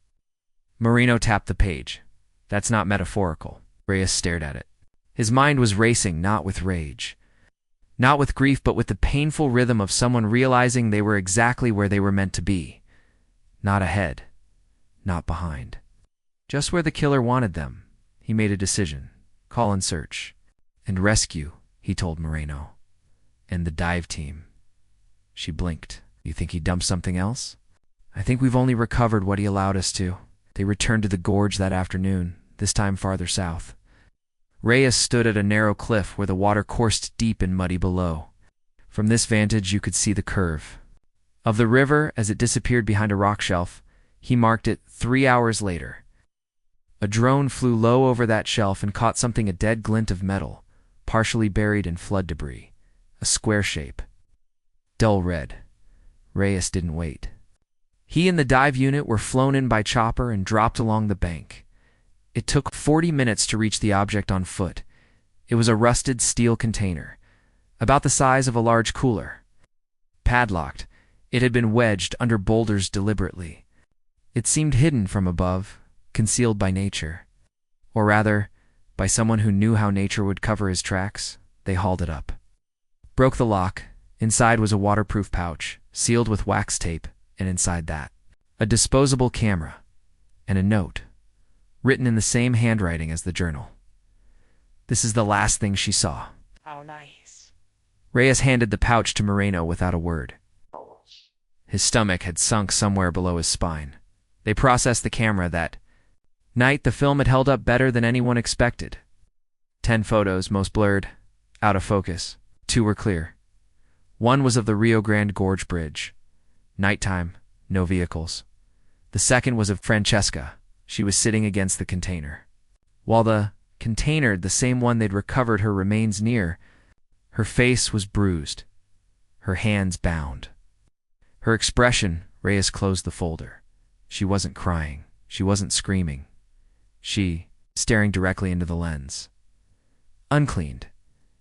Marino tapped the page. That's not metaphorical. Reyes stared at it. His mind was racing, not with rage. Not with grief, but with the painful rhythm of someone realizing they were exactly where they were meant to be. Not ahead. Not behind. Just where the killer wanted them. He made a decision. Call and search. And rescue, he told Moreno. And the dive team. She blinked. You think he dumped something else? I think we've only recovered what he allowed us to. They returned to the gorge that afternoon, this time farther south. Reyes stood at a narrow cliff where the water coursed deep and muddy below. From this vantage you could see the curve of the river as it disappeared behind a rock shelf. He marked it 3 hours later. A drone flew low over that shelf and caught something, a dead glint of metal, partially buried in flood debris. A square shape. Dull red. Reyes didn't wait. He and the dive unit were flown in by chopper and dropped along the bank. It took 40 minutes to reach the object on foot. It was a rusted steel container, about the size of a large cooler. Padlocked, it had been wedged under boulders deliberately. It seemed hidden from above, concealed by nature. Or rather, by someone who knew how nature would cover his tracks. They hauled it up. Broke the lock. Inside was a waterproof pouch, sealed with wax tape, and inside that, a disposable camera, and a note, written in the same handwriting as the journal. This is the last thing she saw. How nice. Reyes handed the pouch to Moreno without a word. His stomach had sunk somewhere below his spine. They processed the camera that night. The film had held up better than anyone expected. 10 photos, most blurred, out of focus. 2 were clear. One was of the Rio Grande Gorge Bridge. Nighttime, no vehicles. The second was of Francesca. She was sitting against the container. While the container, the same one they'd recovered her remains near, her face was bruised, her hands bound. Her expression, Reyes closed the folder. She wasn't crying. She wasn't screaming. She, staring directly into the lens. Uncleaned.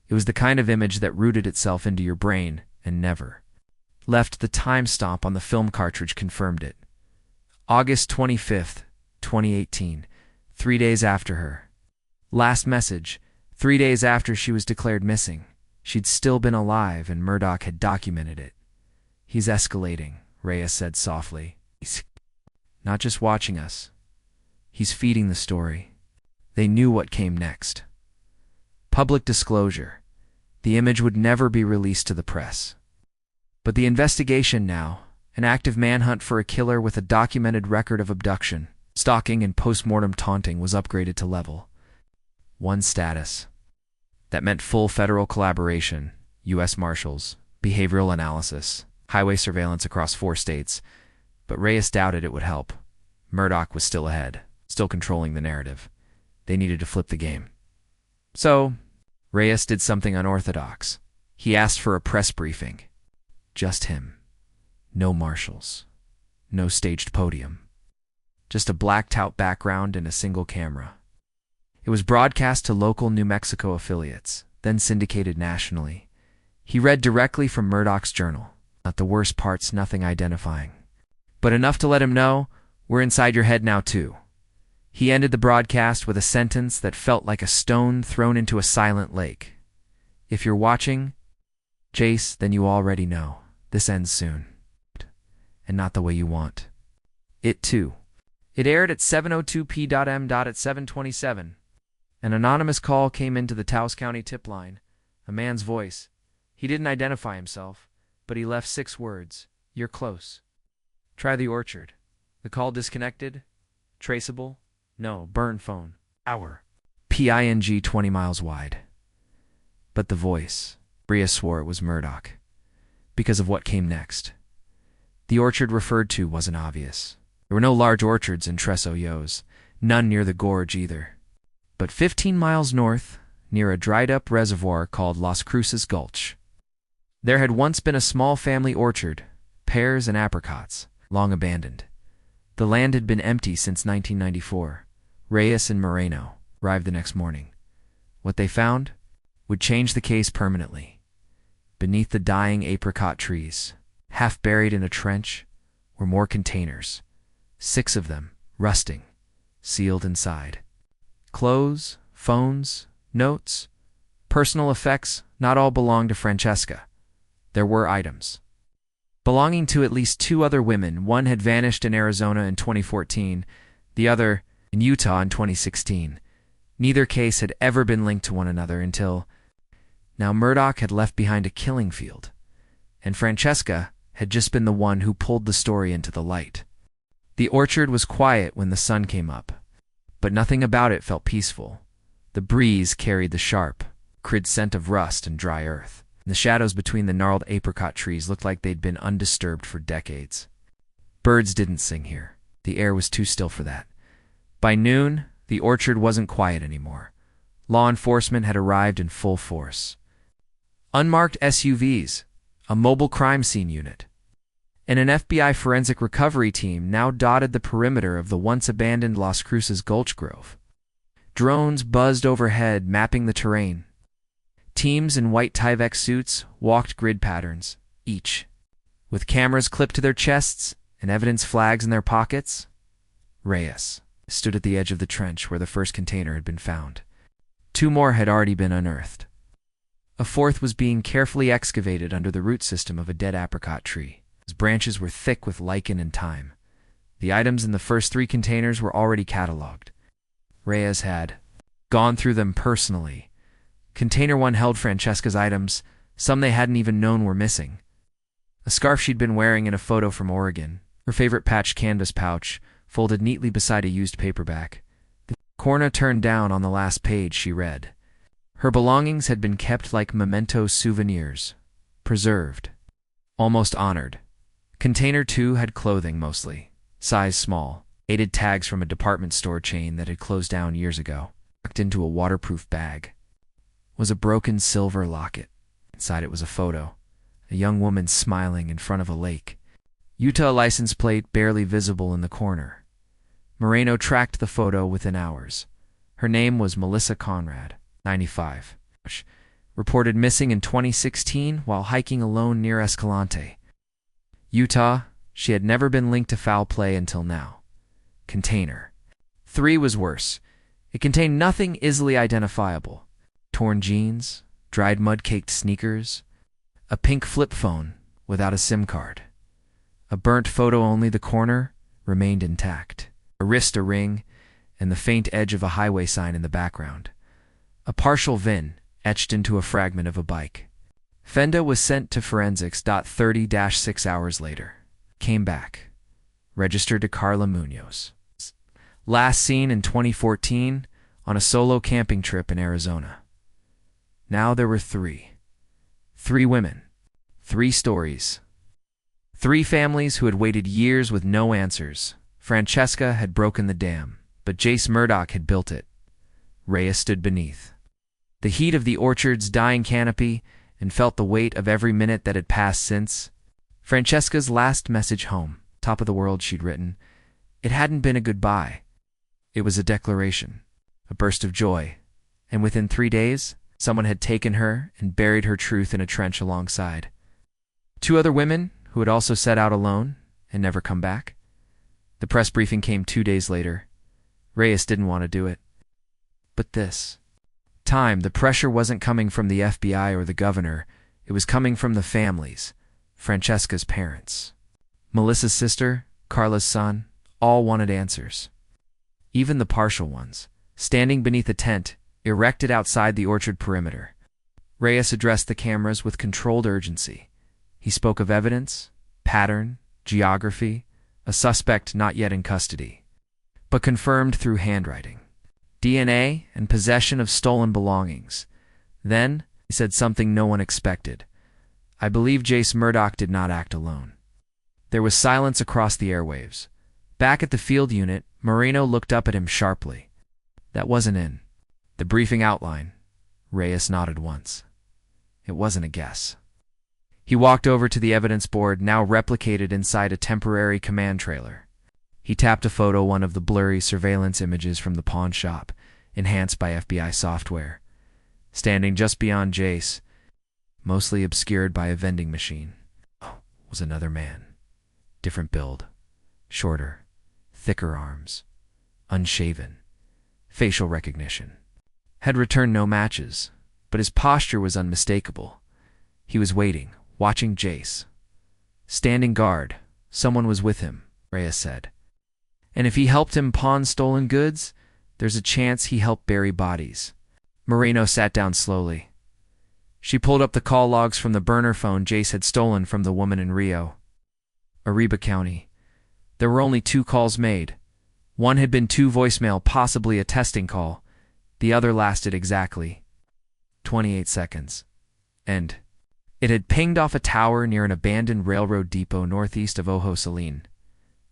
It was the kind of image that rooted itself into your brain and never left. The time stamp on the film cartridge confirmed it. August 25th, 2018, 3 days after her last message, 3 days after she was declared missing. She'd still been alive, and Murdoch had documented it. He's escalating, Reyes said softly. He's not just watching us. He's feeding the story. They knew what came next. Public disclosure. The image would never be released to the press. But the investigation now, an active manhunt for a killer with a documented record of abduction, stalking, and post-mortem taunting, was upgraded to level 1 status. That meant full federal collaboration, U.S. Marshals, behavioral analysis, highway surveillance across 4 states, but Reyes doubted it would help. Murdoch was still ahead, still controlling the narrative. They needed to flip the game. So, Reyes did something unorthodox. He asked for a press briefing. Just him. No marshals. No staged podium. Just a blacked-out background and a single camera. It was broadcast to local New Mexico affiliates, then syndicated nationally. He read directly from Murdoch's journal. Not the worst parts, nothing identifying. But enough to let him know, we're inside your head now too. He ended the broadcast with a sentence that felt like a stone thrown into a silent lake. If you're watching, Jace, then you already know. This ends soon. And not the way you want. It too. It aired at 7:02 p.m. At 7:27. An anonymous call came into the Taos County tip line. A man's voice. He didn't identify himself, but he left 6 words. You're close. Try the orchard. The call disconnected. Traceable? No. Burn phone. Hour. PING 20 miles wide. But the voice. Reyes swore it was Murdoch. Because of what came next. The orchard referred to wasn't obvious. There were no large orchards in Tres Hoyos, none near the gorge either. But 15 miles north, near a dried-up reservoir called Las Cruces Gulch, there had once been a small family orchard, pears and apricots, long abandoned. The land had been empty since 1994. Reyes and Moreno arrived the next morning. What they found would change the case permanently. Beneath the dying apricot trees, half buried in a trench, were more containers, 6 of them, rusting, sealed inside. Clothes, phones, notes, personal effects, not all belonged to Francesca. There were items belonging to at least 2 other women. One had vanished in Arizona in 2014, the other in Utah in 2016. Neither case had ever been linked to one another until now Murdoch had left behind a killing field, and Francesca had just been the one who pulled the story into the light. The orchard was quiet when the sun came up, but nothing about it felt peaceful. The breeze carried the sharp, acrid scent of rust and dry earth. The shadows between the gnarled apricot trees looked like they'd been undisturbed for decades. Birds didn't sing here. The air was too still for that. By noon, the orchard wasn't quiet anymore. Law enforcement had arrived in full force. Unmarked SUVs, a mobile crime scene unit, and an FBI forensic recovery team now dotted the perimeter of the once-abandoned Las Cruces Gulch Grove. Drones buzzed overhead, mapping the terrain. Teams in white Tyvek suits walked grid patterns, each with cameras clipped to their chests and evidence flags in their pockets. Reyes stood at the edge of the trench where the first container had been found. 2 more had already been unearthed. A 4th was being carefully excavated under the root system of a dead apricot tree. Its branches were thick with lichen and thyme. The items in the first 3 containers were already cataloged. Reyes had gone through them personally. Container 1 held Francesca's items, some they hadn't even known were missing. A scarf she'd been wearing in a photo from Oregon, her favorite patched canvas pouch, folded neatly beside a used paperback. The corner turned down on the last page, she read. Her belongings had been kept like memento souvenirs, preserved, almost honored. Container 2 had clothing mostly, size small, dated tags from a department store chain that had closed down years ago. Tucked into a waterproof bag was a broken silver locket. Inside it was a photo, a young woman smiling in front of a lake. Utah license plate barely visible in the corner. Moreno tracked the photo within hours. Her name was Melissa Conrad, 95. Reported missing in 2016 while hiking alone near Escalante, Utah. She had never been linked to foul play until now. Container 3 was worse. It contained nothing easily identifiable. Torn jeans, dried mud-caked sneakers, a pink flip phone without a SIM card. A burnt photo only the corner remained intact. A wrist, a ring, and the faint edge of a highway sign in the background. A partial VIN etched into a fragment of a bike. Fenda was sent to forensics. 30-6 hours later. Came back. Registered to Carla Munoz. Last seen in 2014 on a solo camping trip in Arizona. Now there were 3. 3 women. 3 stories. 3 families who had waited years with no answers. Francesca had broken the dam, but Jace Murdoch had built it. Reyes stood beneath the heat of the orchard's dying canopy and felt the weight of every minute that had passed since. Francesca's last message home, top of the world she'd written. It hadn't been a goodbye. It was a declaration, a burst of joy, and within 3 days, someone had taken her and buried her truth in a trench alongside 2 other women who had also set out alone and never come back. The press briefing came 2 days later. Reyes didn't want to do it. But this time, the pressure wasn't coming from the FBI or the governor. It was coming from the families, Francesca's parents, Melissa's sister, Carla's son, all wanted answers. Even the partial ones, standing beneath a tent, erected outside the orchard perimeter. Reyes addressed the cameras with controlled urgency. He spoke of evidence, pattern, geography, a suspect not yet in custody. but confirmed through handwriting. DNA and possession of stolen belongings. Then, he said something no one expected. I believe Jace Murdoch did not act alone. There was silence across the airwaves. Back at the field unit, Moreno looked up at him sharply. That wasn't in the briefing outline. Reyes nodded once. It wasn't a guess. He walked over to the evidence board, now replicated inside a temporary command trailer. He tapped a photo, one of the blurry surveillance images from the pawn shop, enhanced by FBI software. Standing just beyond Jace, mostly obscured by a vending machine, was another man. Different build, shorter, thicker arms, unshaven, facial recognition. Had returned no matches, but his posture was unmistakable. He was waiting, watching Jace. Standing guard, someone was with him, Reyes said. And if he helped him pawn stolen goods, there's a chance he helped bury bodies. Moreno sat down slowly. She pulled up the call logs from the burner phone Jace had stolen from the woman in Rio. Ariba County. There were only 2 calls made. One had been 2 voicemail, possibly a testing call. The other lasted exactly 28 seconds. And it had pinged off a tower near an abandoned railroad depot northeast of Ojo Saline.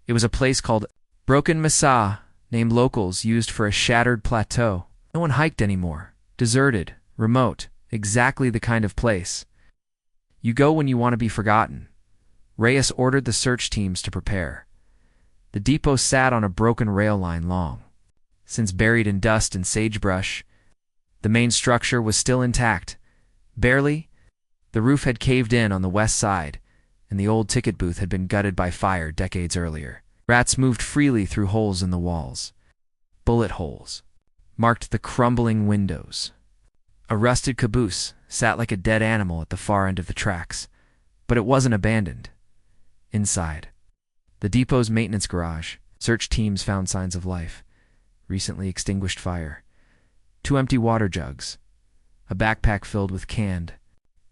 It was a place called Broken Mesa, named locals used for a shattered plateau. No one hiked anymore. Deserted, remote, exactly the kind of place you go when you want to be forgotten. Reyes ordered the search teams to prepare. The depot sat on a broken rail line long since buried in dust and sagebrush. The main structure was still intact. Barely. The roof had caved in on the west side, and the old ticket booth had been gutted by fire decades earlier. Rats moved freely through holes in the walls. Bullet holes marked the crumbling windows. A rusted caboose sat like a dead animal at the far end of the tracks, but it wasn't abandoned. Inside the depot's maintenance garage, search teams found signs of life. Recently extinguished fire. 2 empty water jugs. A backpack filled with canned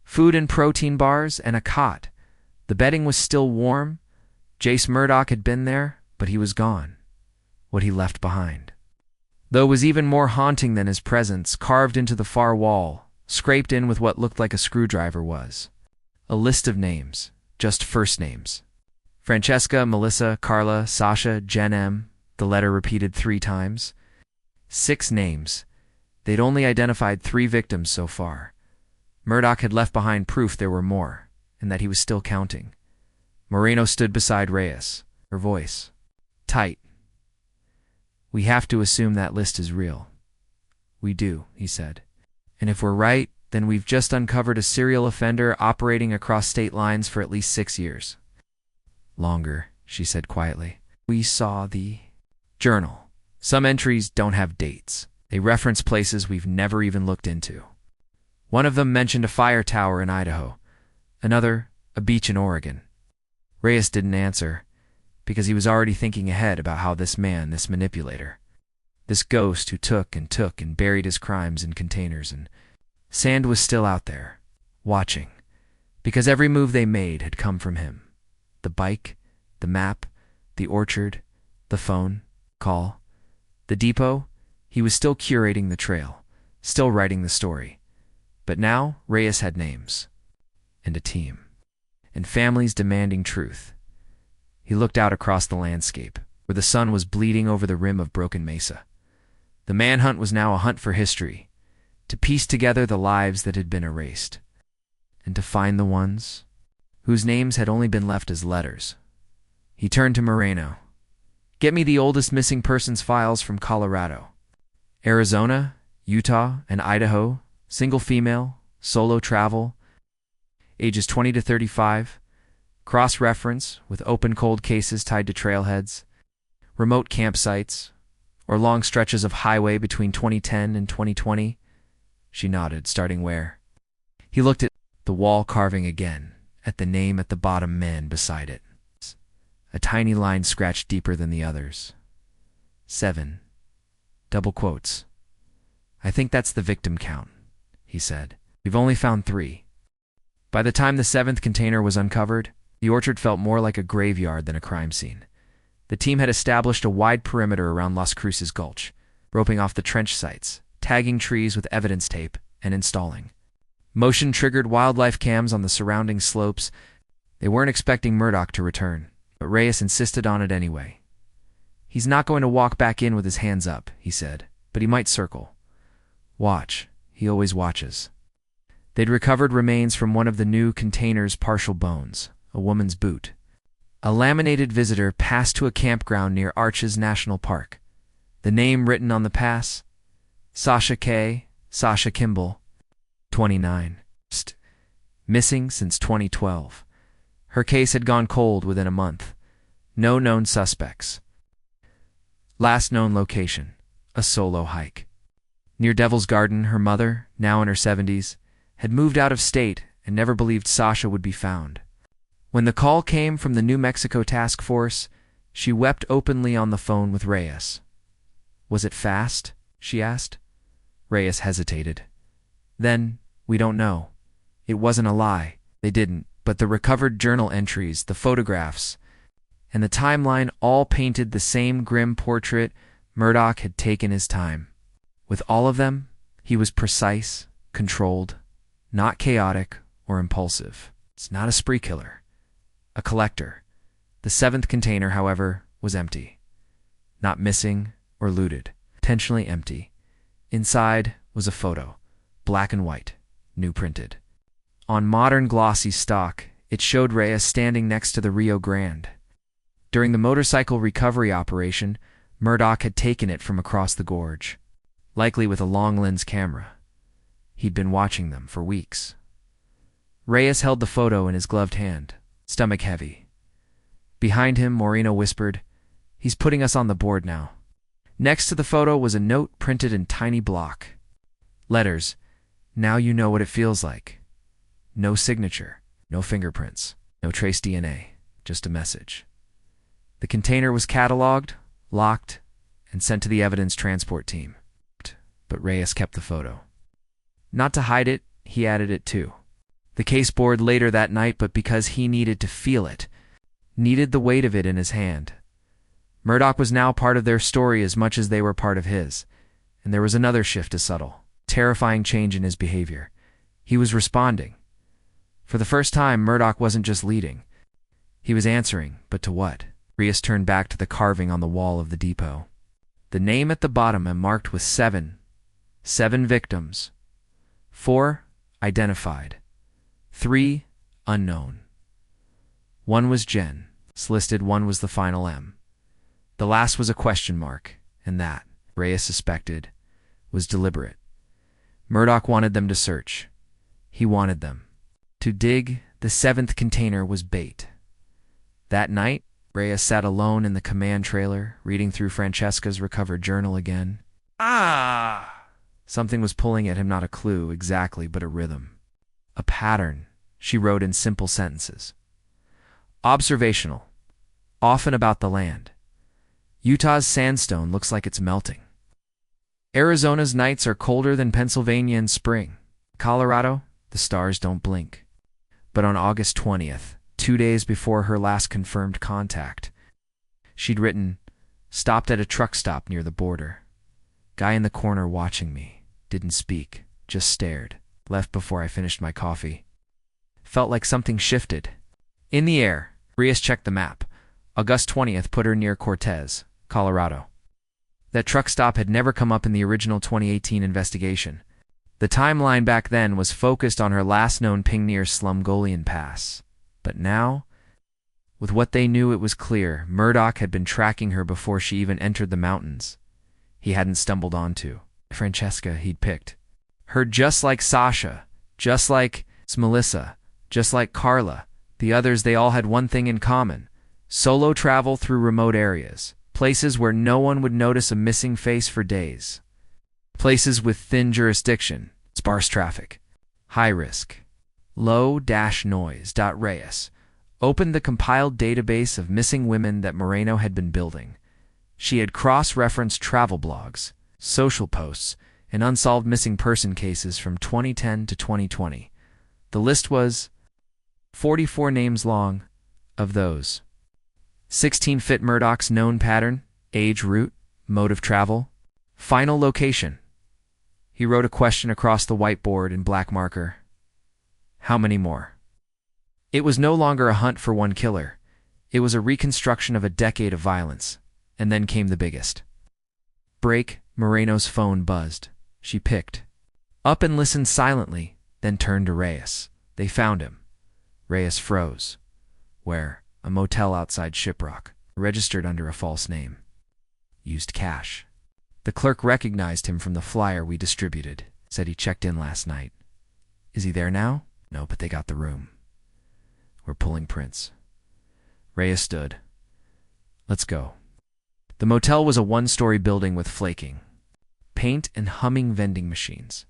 food and protein bars, and a cot. The bedding was still warm. Jace Murdoch had been there, but he was gone. What he left behind, though, was even more haunting than his presence. Carved into the far wall, scraped in with what looked like a screwdriver, was a list of names, just first names. Francesca, Melissa, Carla, Sasha, Jen M. The letter repeated 3 times. 6 names. They'd only identified 3 victims so far. Murdoch had left behind proof there were more, and that he was still counting. Moreno stood beside Reyes, her voice tight. We have to assume that list is real. We do, he said. And if we're right, then we've just uncovered a serial offender operating across state lines for at least 6 years. Longer, she said quietly. We saw the journal. Some entries don't have dates. They reference places we've never even looked into. One of them mentioned a fire tower in Idaho. Another, a beach in Oregon. Reyes didn't answer, because he was already thinking ahead about how this man, this manipulator, this ghost who took and buried his crimes in containers, and Sand was still out there, watching, because every move they made had come from him. The bike, the map, the orchard, the phone call, the depot. He was still curating the trail, still writing the story. But now Reyes had names, and a team, and families demanding truth. He looked out across the landscape, where the sun was bleeding over the rim of Broken Mesa. The manhunt was now a hunt for history, to piece together the lives that had been erased, and to find the ones whose names had only been left as letters. He turned to Moreno. Get me the oldest missing persons files from Colorado. Arizona, Utah, and Idaho, single female, solo travel, ages 20 to 35, cross-reference with open cold cases tied to trailheads, remote campsites, or long stretches of highway between 2010 and 2020. She nodded, starting where? He looked at the wall carving again, at the name at the bottom, man beside it. A tiny line scratched deeper than the others. 7. Double quotes. I think that's the victim count, he said. We've only found 3. By the time the 7th container was uncovered, the orchard felt more like a graveyard than a crime scene. The team had established a wide perimeter around Las Cruces Gulch, roping off the trench sites, tagging trees with evidence tape, and installing motion-triggered wildlife cams on the surrounding slopes. They weren't expecting Murdoch to return, but Reyes insisted on it anyway. "He's not going to walk back in with his hands up," he said, "but he might circle. Watch. He always watches." They'd recovered remains from one of the new container's partial bones, a woman's boot. A laminated visitor passed to a campground near Arches National Park. The name written on the pass? Sasha K. Sasha Kimball, 29. Missing since 2012. Her case had gone cold within a month. No known suspects. Last known location, a solo hike. Near Devil's Garden, her mother, now in her 70s, had moved out of state and never believed Sasha would be found. When the call came from the New Mexico task force, she wept openly on the phone with Reyes. "Was it fast?" she asked. Reyes hesitated. "Then, we don't know. It wasn't a lie. They didn't. But the recovered journal entries, the photographs, and the timeline all painted the same grim portrait. Murdoch had taken his time. With all of them, he was precise, controlled, not chaotic or impulsive. It's not a spree killer. A collector. The seventh container, however, was empty. Not missing or looted. Intentionally empty. Inside was a photo, black and white, new printed. On modern glossy stock, it showed Reyes standing next to the Rio Grande. During the motorcycle recovery operation, Murdoch had taken it from across the gorge, likely with a long lens camera. He'd been watching them for weeks. Reyes held the photo in his gloved hand, stomach heavy. Behind him, Moreno whispered, "He's putting us on the board now." Next to the photo was a note printed in tiny block. Letters, "Now you know what it feels like." No signature, no fingerprints, no trace DNA, just a message. The container was cataloged, locked, and sent to the evidence transport team. But Reyes kept the photo. Not to hide it, he added it too. The case board later that night, but because he needed to feel it, needed the weight of it in his hand. Murdoch was now part of their story as much as they were part of his, and there was another shift, a subtle, terrifying change in his behavior. He was responding. For the first time, Murdoch wasn't just leading. He was answering, but to what? Reyes turned back to the carving on the wall of the depot. The name at the bottom and marked with 7. 7 victims. 4 identified. 3 unknown. 1 was Jen. Listed 1 was the final M. The last was a question mark, and that, Reyes suspected, was deliberate. Murdoch wanted them to search. He wanted them to dig. The 7th container was bait. That night, Reyes sat alone in the command trailer, reading through Francesca's recovered journal again. Something was pulling at him, not a clue exactly, but a rhythm. A pattern, she wrote in simple sentences. Observational. Often about the land. Utah's sandstone looks like it's melting. Arizona's nights are colder than Pennsylvania in spring. Colorado, the stars don't blink. But on August 20th, 2 days before her last confirmed contact, she'd written, "Stopped at a truck stop near the border. Guy in the corner watching me. Didn't speak, just stared. Left before I finished my coffee." Felt like something shifted. In the air, Reyes checked the map. August 20th put her near Cortez, Colorado. That truck stop had never come up in the original 2018 investigation. The timeline back then was focused on her last known ping near Slumgolian Pass. But now, with what they knew, it was clear Murdoch had been tracking her before she even entered the mountains. He hadn't stumbled onto Francesca he'd picked. Her just like Sasha, just like Melissa, just like Carla. The others, they all had one thing in common. Solo travel through remote areas. Places where no one would notice a missing face for days. Places with thin jurisdiction, sparse traffic, high risk. Low-noise. Reyes opened the compiled database of missing women that Moreno had been building. She had cross-referenced travel blogs, social posts, and unsolved missing person cases from 2010 to 2020. The list was 44 names long. Of those, 16 fit Murdoch's known pattern, age, route, mode of travel, final location. He wrote a question across the whiteboard in black marker. How many more? It was no longer a hunt for one killer. It was a reconstruction of a decade of violence. And then came the biggest. Break. Moreno's phone buzzed. She picked up and listened silently, then turned to Reyes. They found him. Reyes froze. Where? A motel outside Shiprock, registered under a false name. Used cash. The clerk recognized him from the flyer we distributed. Said he checked in last night. Is he there now? No, but they got the room. We're pulling prints. Reyes stood. Let's go. The motel was a one-story building with flaking paint and humming vending machines.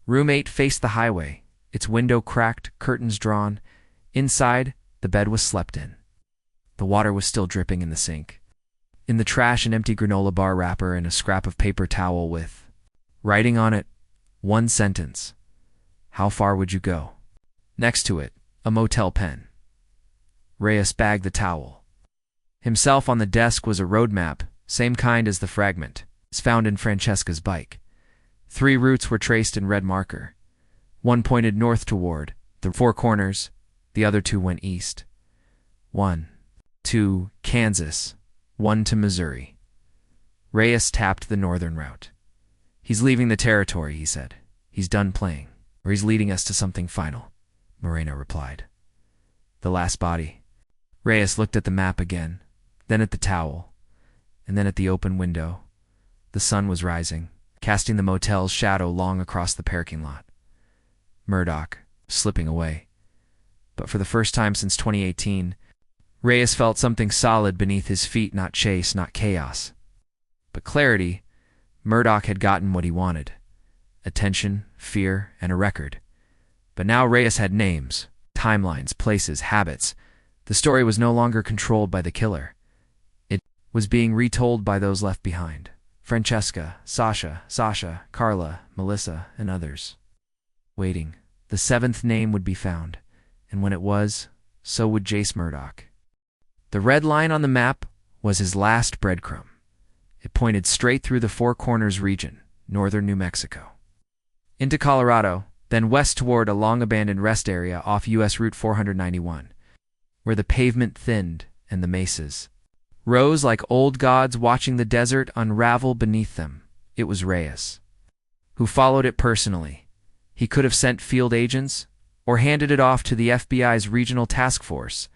Room 8 faced the highway, its window cracked, curtains drawn. Inside, the bed was slept in. The water was still dripping in the sink. In the trash, an empty granola bar wrapper and a scrap of paper towel with writing on it, one sentence. How far would you go? Next to it, a motel pen. Reyes bagged the towel. Himself on the desk was a road map, same kind as the fragment, found in Francesca's bike. 3 routes were traced in red marker. One pointed north toward the 4 corners, the other 2 went east. 1 to Kansas, 1 to Missouri. Reyes tapped the northern route. He's leaving the territory, he said. He's done playing, or he's leading us to something final, Moreno replied. The last body. Reyes looked at the map again, then at the towel, and then at the open window. The sun was rising, casting the motel's shadow long across the parking lot. Murdoch, slipping away. But for the first time since 2018, Reyes felt something solid beneath his feet, not chase, not chaos. But clarity. Murdoch had gotten what he wanted. Attention, fear, and a record. But now Reyes had names, timelines, places, habits. The story was no longer controlled by the killer. It was being retold by those left behind. Francesca, Sasha, Carla, Melissa, and others. Waiting. The 7th name would be found. And when it was, so would Jace Murdoch. The red line on the map was his last breadcrumb. It pointed straight through the Four Corners region, northern New Mexico, into Colorado, then west toward a long-abandoned rest area off U.S. Route 491, where the pavement thinned and the mesas rose like old gods watching the desert unravel beneath them. It was Reyes, who followed it personally. He could have sent field agents or handed it off to the FBI's regional task force.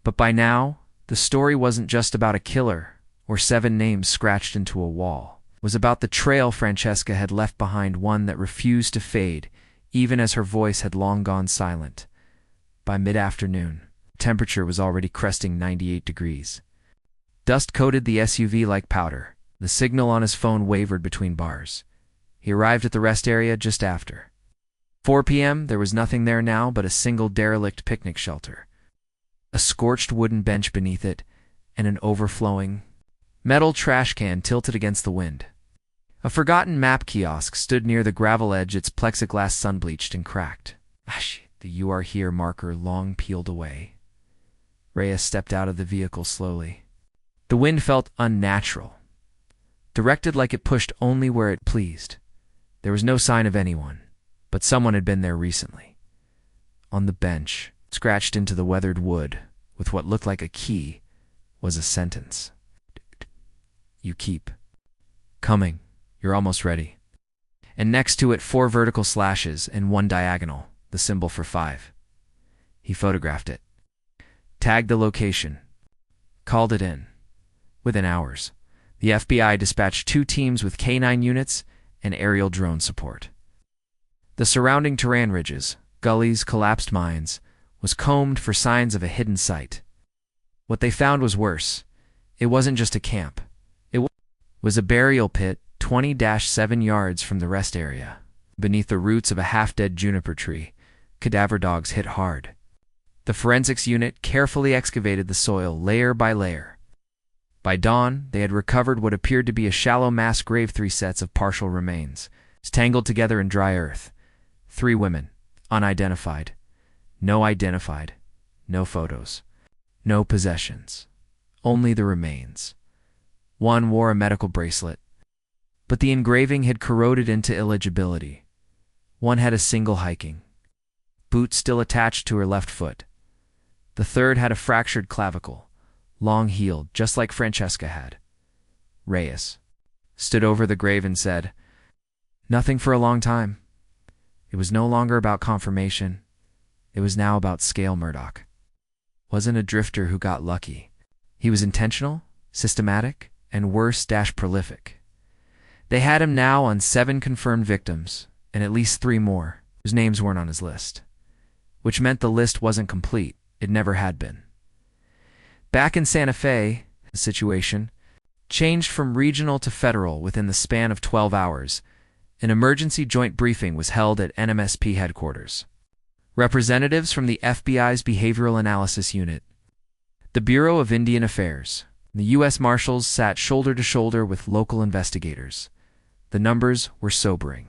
But by now, the story wasn't just about a killer or 7 names scratched into a wall. It was about the trail Francesca had left behind, one that refused to fade, even as her voice had long gone silent. By mid-afternoon, the temperature was already cresting 98 degrees. Dust coated the SUV like powder. The signal on his phone wavered between bars. He arrived at the rest area just after 4 p.m. There was nothing there now but a single derelict picnic shelter, a scorched wooden bench beneath it, and an overflowing metal trash can tilted against the wind. A forgotten map kiosk stood near the gravel edge, its plexiglass sun-bleached and cracked. The "You Are Here" marker long peeled away. Reyes stepped out of the vehicle slowly. The wind felt unnatural, directed like it pushed only where it pleased. There was no sign of anyone, but someone had been there recently. On the bench, scratched into the weathered wood, with what looked like a key, was a sentence. You keep coming. You're almost ready. And next to it, 4 vertical slashes and 1 diagonal, the symbol for 5. He photographed it, tagged the location, called it in. Within hours, the FBI dispatched 2 teams with K9 units and aerial drone support. The surrounding terrain, ridges, gullies, collapsed mines, was combed for signs of a hidden site. What they found was worse. It wasn't just a camp. It was a burial pit 20-7 yards from the rest area. Beneath the roots of a half-dead juniper tree, cadaver dogs hit hard. The forensics unit carefully excavated the soil layer by layer. By dawn, they had recovered what appeared to be a shallow mass grave, 3 sets of partial remains, tangled together in dry earth. 3 women, unidentified. No identified. No photos. No possessions. only the remains. One wore a medical bracelet, but the engraving had corroded into illegibility. One had a single hiking boot still attached to her left foot. The third had a fractured clavicle, long-heeled, just like Francesca had. Reyes stood over the grave and said, "Nothing for a long time." It was no longer about confirmation. It was now about scale. Murdoch wasn't a drifter who got lucky. He was intentional, systematic, and worse-prolific. They had him now on 7 confirmed victims, and at least 3 more whose names weren't on his list, which meant the list wasn't complete. It never had been. Back in Santa Fe, the situation changed from regional to federal within the span of 12 hours. An emergency joint briefing was held at NMSP headquarters. Representatives from the FBI's Behavioral Analysis Unit, the Bureau of Indian Affairs, and the U.S. Marshals sat shoulder to shoulder with local investigators. The numbers were sobering.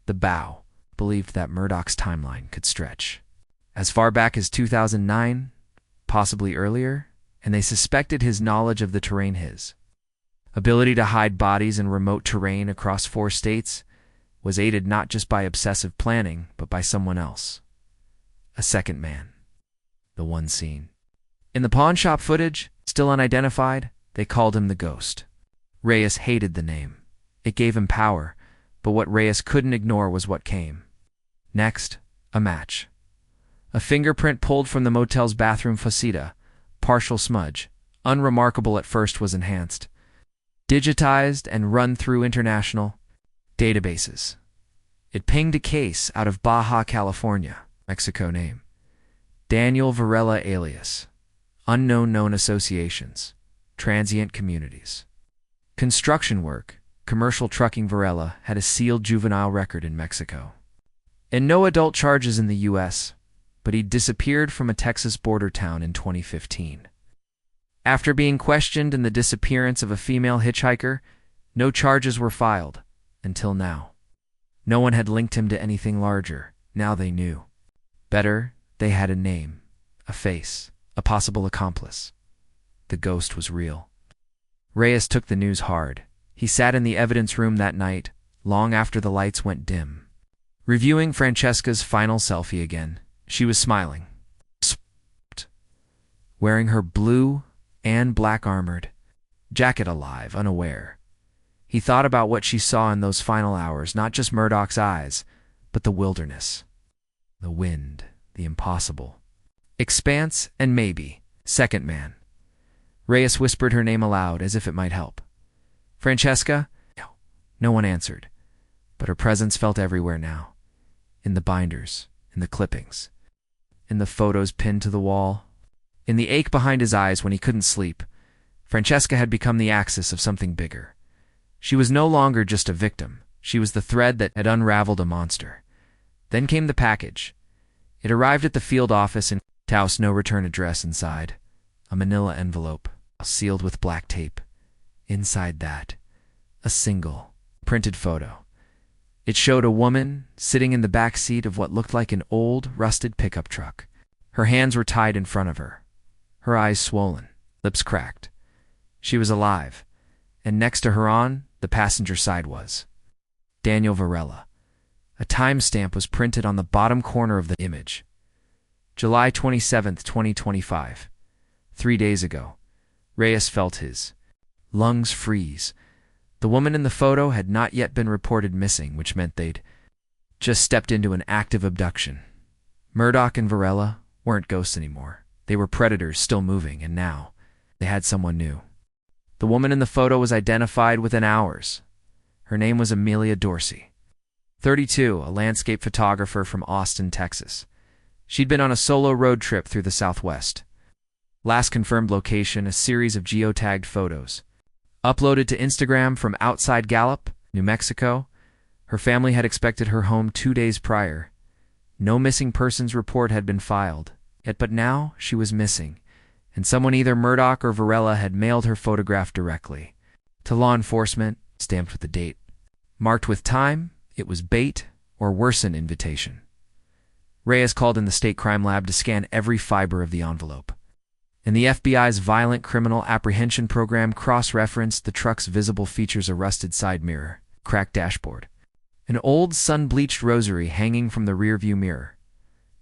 The BOW believed that Murdoch's timeline could stretch as far back as 2009, possibly earlier, and they suspected his knowledge of the terrain, his ability to hide bodies in remote terrain across 4 states, was aided not just by obsessive planning, but by someone else. A second man. The one seen in the pawn shop footage, still unidentified, they called him the Ghost. Reyes hated the name. It gave him power, but what Reyes couldn't ignore was what came next: a match. A fingerprint pulled from the motel's bathroom faceta, partial smudge, unremarkable at first, was enhanced, digitized, and run through international databases. It pinged a case out of Baja California, Mexico. Name: Daniel Varela, alias unknown, known associations, transient communities, construction work, commercial trucking. Varela had a sealed juvenile record in Mexico and no adult charges in the U.S., but he disappeared from a Texas border town in 2015. After being questioned in the disappearance of a female hitchhiker, no charges were filed until now. No one had linked him to anything larger. Now they knew. Better, they had a name, a face, a possible accomplice. The Ghost was real. Reyes took the news hard. He sat in the evidence room that night, long after the lights went dim, reviewing Francesca's final selfie again. She was smiling, wearing her blue and black armored jacket, alive, unaware. He thought about what she saw in those final hours, not just Murdoch's eyes, but the wilderness, the wind, the impossible, expanse, and maybe second man. Reyes whispered her name aloud as if it might help. Francesca? No. No one answered, but her presence felt everywhere now. In the binders, in the clippings, in the photos pinned to the wall, in the ache behind his eyes when he couldn't sleep. Francesca had become the axis of something bigger. She was no longer just a victim. She was the thread that had unraveled a monster. Then came the package. It arrived at the field office in Taos, no return address inside. A manila envelope, sealed with black tape. Inside that, a single, printed photo. It showed a woman sitting in the back seat of what looked like an old, rusted pickup truck. Her hands were tied in front of her, her eyes swollen, lips cracked. She was alive, and next to her on the passenger side was Daniel Varela. A timestamp was printed on the bottom corner of the image. July 27th, 2025. 3 days ago. Reyes felt his lungs freeze. The woman in the photo had not yet been reported missing, which meant they'd just stepped into an active abduction. Murdoch and Varela weren't ghosts anymore. They were predators still moving, and now they had someone new. The woman in the photo was identified within hours. Her name was Amelia Dorsey, 32, a landscape photographer from Austin, Texas. She'd been on a solo road trip through the Southwest. Last confirmed location, a series of geotagged photos, uploaded to Instagram from outside Gallup, New Mexico. Her family had expected her home 2 days prior. No missing persons report had been filed, but now she was missing, and someone, either Murdoch or Varela, had mailed her photograph directly to law enforcement, stamped with the date. Marked with time, it was bait, or worse, an invitation. Reyes called in the state crime lab to scan every fiber of the envelope. and the FBI's violent criminal apprehension program cross-referenced the truck's visible features: a rusted side mirror, cracked dashboard, an old sun-bleached rosary hanging from the rearview mirror.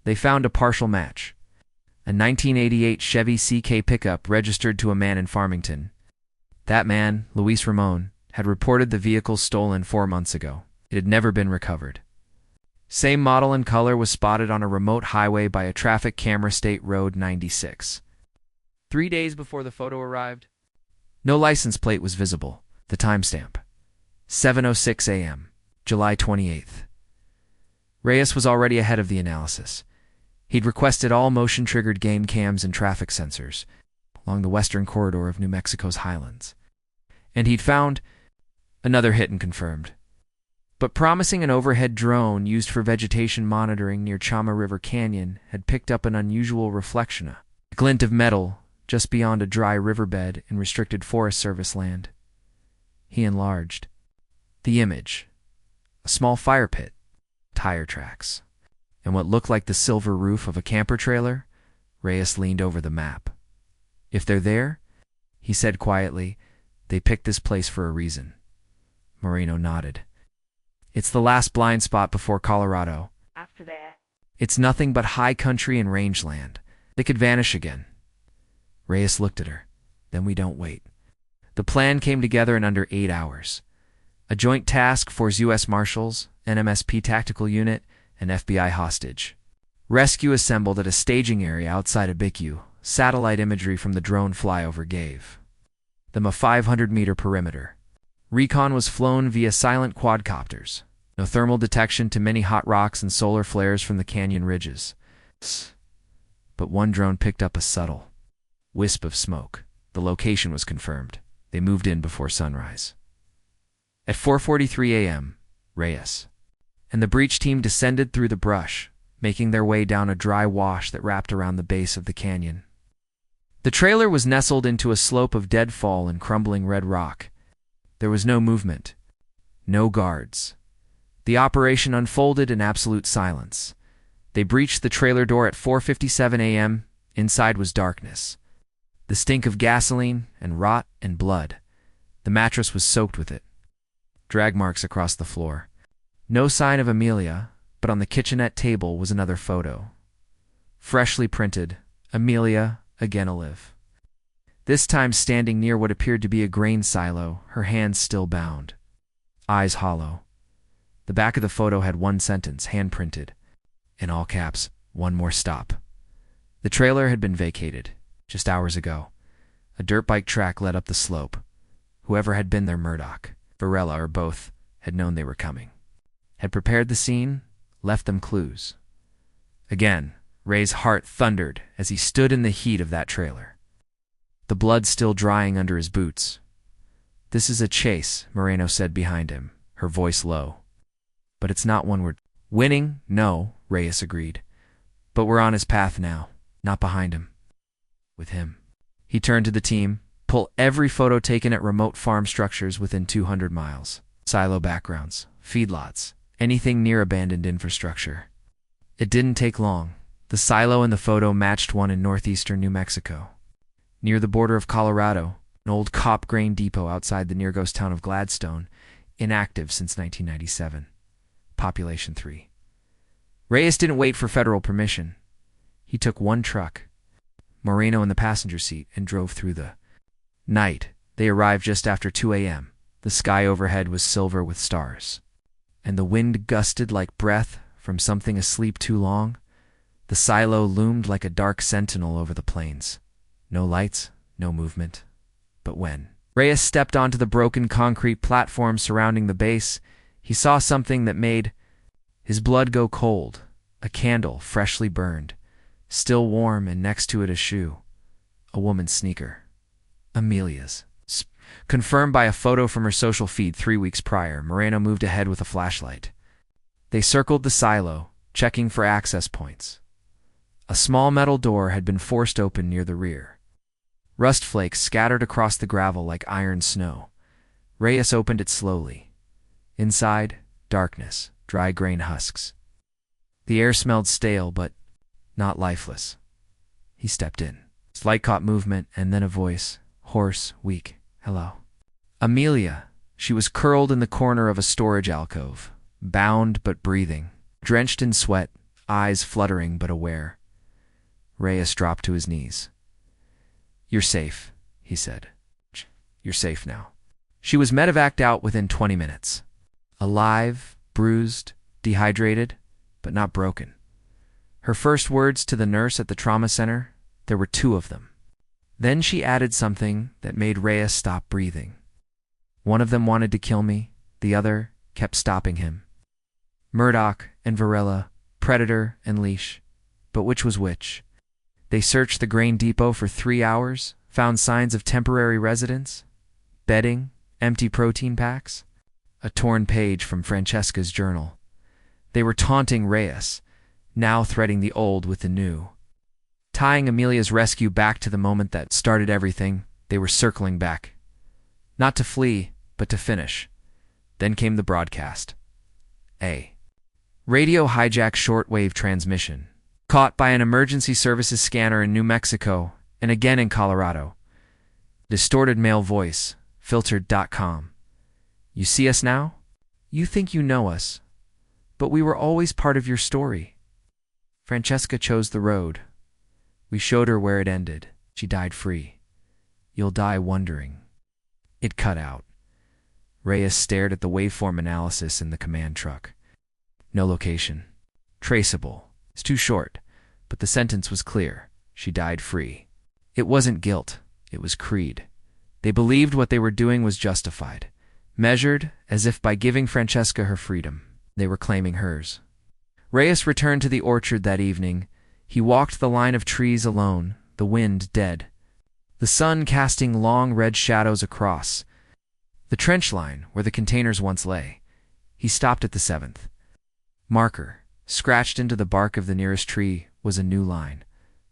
They found a partial match: a 1988 Chevy CK pickup registered to a man in Farmington. That man, Luis Ramon, had reported the vehicle stolen 4 months ago. It had never been recovered. Same model and color was spotted on a remote highway by a traffic camera, State Road 96. 3 days before the photo arrived, no license plate was visible. The timestamp: 7:06 a.m., July 28th. Reyes was already ahead of the analysis. He'd requested all motion-triggered game cams and traffic sensors along the western corridor of New Mexico's highlands. And he'd found another hit and confirmed. But promising an overhead drone used for vegetation monitoring near Chama River Canyon had picked up an unusual reflection, a glint of metal just beyond a dry riverbed in restricted Forest Service land. He enlarged the image: a small fire pit, tire tracks, and what looked like the silver roof of a camper trailer. Reyes leaned over the map. "If they're there," he said quietly, "they picked this place for a reason." Moreno nodded. "It's the last blind spot before Colorado. After that, It's nothing but high country and rangeland. They could vanish again." Reyes looked at her. "Then we don't wait." The plan came together in under 8 hours. A joint task force: U.S. Marshals, NMSP Tactical Unit, and FBI hostage. Rescue assembled at a staging area outside of Bicu. Satellite imagery from the drone flyover gave them a 500-meter perimeter. Recon was flown via silent quadcopters. No thermal detection to many hot rocks and solar flares from the canyon ridges. But one drone picked up a subtle wisp of smoke. The location was confirmed. They moved in before sunrise. At 4:43 a.m., Reyes and the breach team descended through the brush, making their way down a dry wash that wrapped around the base of the canyon. The trailer was nestled into a slope of deadfall and crumbling red rock. There was no movement, no guards. The operation unfolded in absolute silence. They breached the trailer door at 4:57 a.m. Inside was darkness. The stink of gasoline and rot and blood. The mattress was soaked with it. Drag marks across the floor. No sign of Amelia, but on the kitchenette table was another photo. Freshly printed: Amelia, again alive. This time standing near what appeared to be a grain silo, her hands still bound, eyes hollow. The back of the photo had one sentence, hand-printed, in all caps: "One more stop." The trailer had been vacated just hours ago. A dirt bike track led up the slope. Whoever had been there, Murdoch, Varela, or both, had known they were coming. Had prepared the scene, left them clues. Again, Ray's heart thundered as he stood in the heat of that trailer, the blood still drying under his boots. "This is a chase," Moreno said behind him, her voice low. "But it's not one we're winning." "No," Reyes agreed. "But we're on his path now, not behind him. With him." He turned to the team. "Pull every photo taken at remote farm structures within 200 miles. Silo backgrounds, feedlots, anything near abandoned infrastructure." It didn't take long. The silo in the photo matched one in northeastern New Mexico, near the border of Colorado, an old cop grain depot outside the near ghost town of Gladstone, inactive since 1997. Population 3. Reyes didn't wait for federal permission. He took one truck, Moreno in the passenger seat, and drove through the night. They arrived just after 2 a.m. The sky overhead was silver with stars, and the wind gusted like breath from something asleep too long. The silo loomed like a dark sentinel over the plains. No lights, no movement. But when Reyes stepped onto the broken concrete platform surrounding the base, he saw something that made his blood go cold. A candle, freshly burned, still warm, and next to it a shoe. A woman's sneaker. Amelia's. Confirmed by a photo from her social feed 3 weeks prior, Moreno moved ahead with a flashlight. They circled the silo, checking for access points. A small metal door had been forced open near the rear. Rust flakes scattered across the gravel like iron snow. Reyes opened it slowly. Inside, darkness, dry grain husks. The air smelled stale, but not lifeless. He stepped in. Light caught movement, and then a voice, hoarse, weak. Hello. Amelia. She was curled in the corner of a storage alcove, bound but breathing, drenched in sweat, eyes fluttering but aware. Reyes dropped to his knees. "You're safe," he said. "You're safe now." She was medevaced out within 20 minutes. Alive, bruised, dehydrated, but not broken. Her first words to the nurse at the trauma center, there were 2 of them. Then she added something that made Reyes stop breathing. One of them wanted to kill me, the other kept stopping him. Murdoch and Varela, predator and leash. But which was which? They searched the grain depot for 3 hours, found signs of temporary residence, bedding, empty protein packs, a torn page from Francesca's journal. They were taunting Reyes, now threading the old with the new. Tying Amelia's rescue back to the moment that started everything, they were circling back. Not to flee, but to finish. Then came the broadcast. A radio hijack shortwave transmission, caught by an emergency services scanner in New Mexico and again in Colorado. Distorted male voice, filtered.com. "You see us now? You think you know us, but we were always part of your story. Francesca chose the road. We showed her where it ended. She died free. You'll die wondering." It cut out. Reyes stared at the waveform analysis in the command truck. No location. Traceable. It's too short, but the sentence was clear. She died free. It wasn't guilt. It was creed. They believed what they were doing was justified, measured as if by giving Francesca her freedom, they were claiming hers. Reyes returned to the orchard that evening. He walked the line of trees alone, the wind dead, the sun casting long red shadows across the trench line where the containers once lay. He stopped at the 7th marker. Scratched into the bark of the nearest tree was a new line,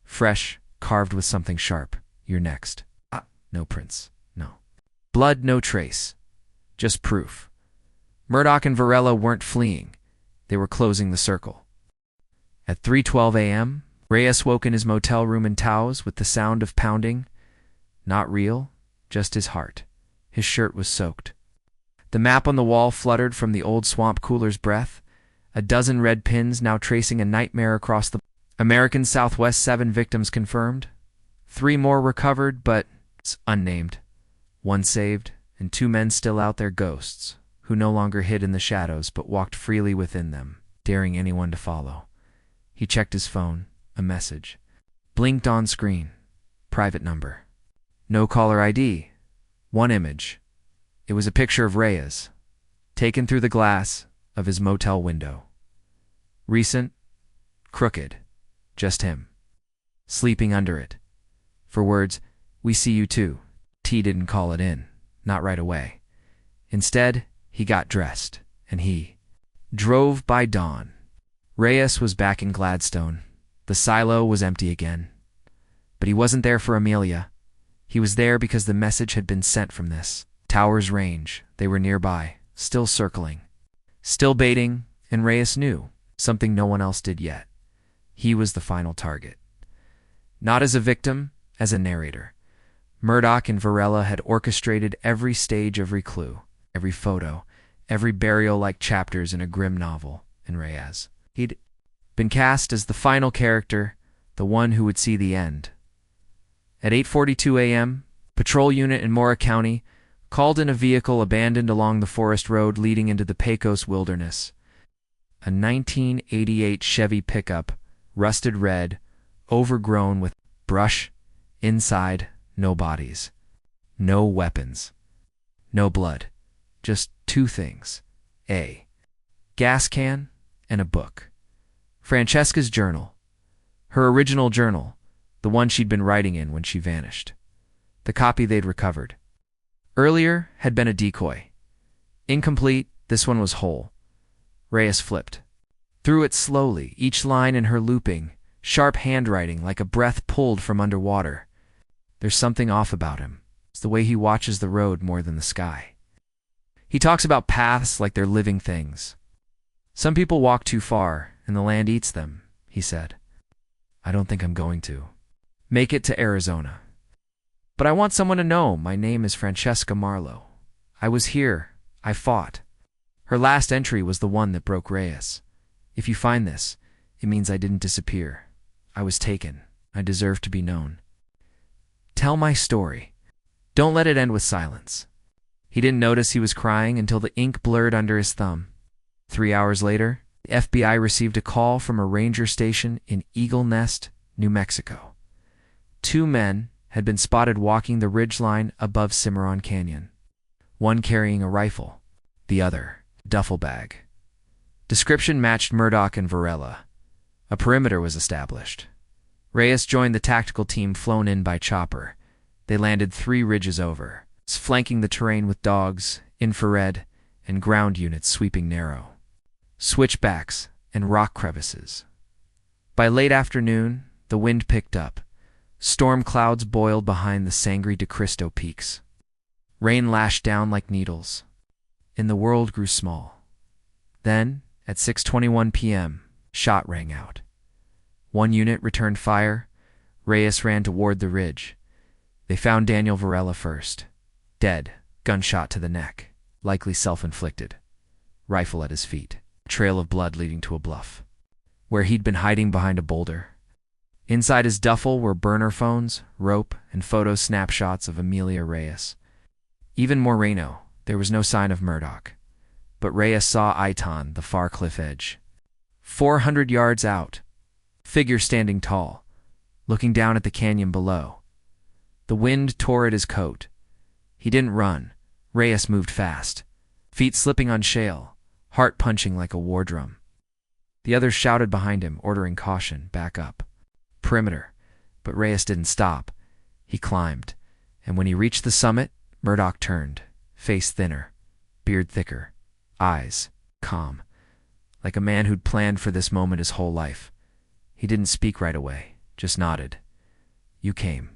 fresh, carved with something sharp. "You're next." No prints. No. Blood, no trace. Just proof. Murdoch and Varela weren't fleeing. They were closing the circle. At 3:12 a.m., Reyes woke in his motel room in Taos with the sound of pounding. Not real, just his heart. His shirt was soaked. The map on the wall fluttered from the old swamp cooler's breath, a dozen red pins now tracing a nightmare across the American Southwest. 7 victims confirmed. 3 more recovered, but unnamed. 1 saved, and 2 men still out there, ghosts, who no longer hid in the shadows but walked freely within them, daring anyone to follow. He checked his phone. A message blinked on screen. Private number. No caller ID. 1 image. It was a picture of Reyes, taken through the glass of his motel window. Recent, crooked, just him, sleeping under it. For words, "We see you too." T didn't call it in, not right away. Instead, he got dressed, and he drove by dawn. Reyes was back in Gladstone. The silo was empty again. But he wasn't there for Amelia. He was there because the message had been sent from this Towers Range. They were nearby, still circling, still baiting, and Reyes knew something no one else did yet. He was the final target. Not as a victim, as a narrator. Murdoch and Varela had orchestrated every stage, every clue, every photo, every burial like chapters in a grim novel. And Reyes, he'd been cast as the final character, the one who would see the end. At 8:42 a.m., patrol unit in Mora County called in a vehicle abandoned along the forest road leading into the Pecos wilderness. A 1988 Chevy pickup, rusted red, overgrown with brush, inside, no bodies, no weapons, no blood, just 2 things, a gas can and a book. Francesca's journal, her original journal, the one she'd been writing in when she vanished. The copy they'd recovered. Earlier had been a decoy. Incomplete, this one was whole. Reyes flipped through it slowly, each line in her looping, sharp handwriting like a breath pulled from underwater. There's something off about him. It's the way he watches the road more than the sky. He talks about paths like they're living things. Some people walk too far, and the land eats them, he said. I don't think I'm going to. Make it to Arizona. But I want someone to know my name is Francesca Marlowe. I was here. I fought. Her last entry was the one that broke Reyes. If you find this, it means I didn't disappear. I was taken. I deserve to be known. Tell my story. Don't let it end with silence. He didn't notice he was crying until the ink blurred under his thumb. 3 hours later, the FBI received a call from a ranger station in Eagle Nest, New Mexico. 2 men had been spotted walking the ridgeline above Cimarron Canyon. One carrying a rifle, the other a duffel bag. Description matched Murdoch and Varela. A perimeter was established. Reyes joined the tactical team flown in by chopper. They landed 3 ridges over, flanking the terrain with dogs, infrared, and ground units sweeping narrow switchbacks and rock crevices. By late afternoon, the wind picked up. Storm clouds boiled behind the Sangre de Cristo peaks. Rain lashed down like needles, and the world grew small. Then, at 6:21 p.m., shot rang out. 1 unit returned fire. Reyes ran toward the ridge. They found Daniel Varela first, dead, gunshot to the neck, likely self-inflicted. Rifle at his feet, a trail of blood leading to a bluff, where he'd been hiding behind a boulder. Inside his duffel were burner phones, rope, and photo snapshots of Amelia Reyes. Even Moreno, there was no sign of Murdoch. But Reyes saw Iton, the far cliff edge. 400 yards out, figure standing tall, looking down at the canyon below. The wind tore at his coat. He didn't run. Reyes moved fast, feet slipping on shale, heart punching like a war drum. The others shouted behind him, ordering caution, back up. Perimeter. But Reyes didn't stop. He climbed, and when he reached the summit, Murdoch turned, face thinner, beard thicker, eyes calm, like a man who'd planned for this moment his whole life. He didn't speak right away, just nodded. You came.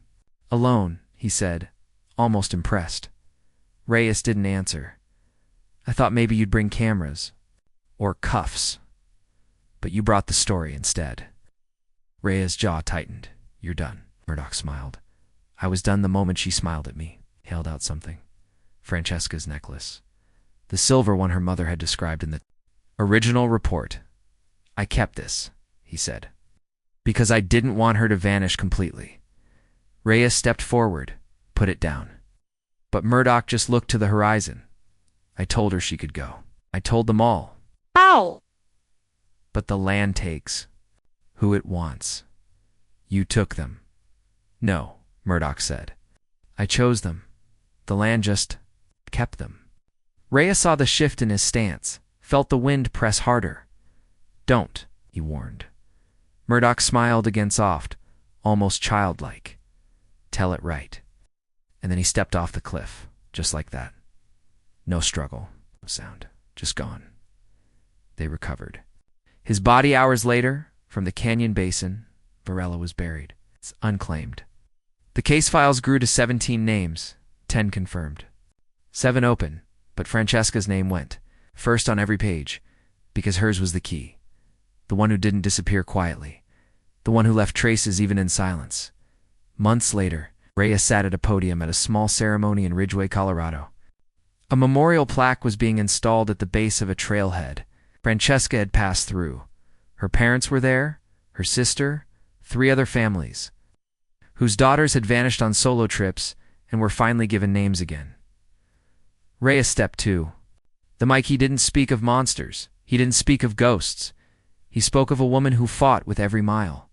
Alone, he said, almost impressed. Reyes didn't answer. I thought maybe you'd bring cameras. Or cuffs. But you brought the story instead. Reyes' jaw tightened. You're done. Murdoch smiled. I was done the moment she smiled at me. He held out something. Francesca's necklace. The silver one her mother had described in the original report. I kept this, he said, because I didn't want her to vanish completely. Reyes stepped forward, put it down. But Murdoch just looked to the horizon. I told her she could go. I told them all. Ow! But the land takes who it wants. You took them. No, Murdoch said. I chose them. The land just kept them. Reyes saw the shift in his stance, felt the wind press harder. Don't, he warned. Murdoch smiled again soft, almost childlike. Tell it right. And then he stepped off the cliff, just like that. No struggle, no sound, just gone. They recovered. His body hours later, from the canyon basin, Varela was buried. It's unclaimed. The case files grew to 17 names, 10 confirmed. 7 open, but Francesca's name went, first on every page, because hers was the key. The one who didn't disappear quietly. The one who left traces even in silence. Months later, Reyes sat at a podium at a small ceremony in Ridgway, Colorado. A memorial plaque was being installed at the base of a trailhead. Francesca had passed through. Her parents were there, her sister, 3 other families, whose daughters had vanished on solo trips and were finally given names again. Reyes stepped to the mic. He didn't speak of monsters. He didn't speak of ghosts. He spoke of a woman who fought with every mile.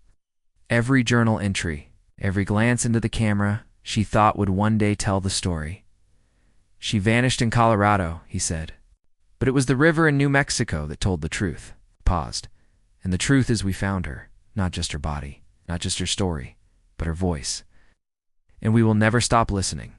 Every journal entry, every glance into the camera, she thought would one day tell the story. She vanished in Colorado, he said. But it was the river in New Mexico that told the truth. Paused. And the truth is we found her, not just her body, not just her story, but her voice. And we will never stop listening.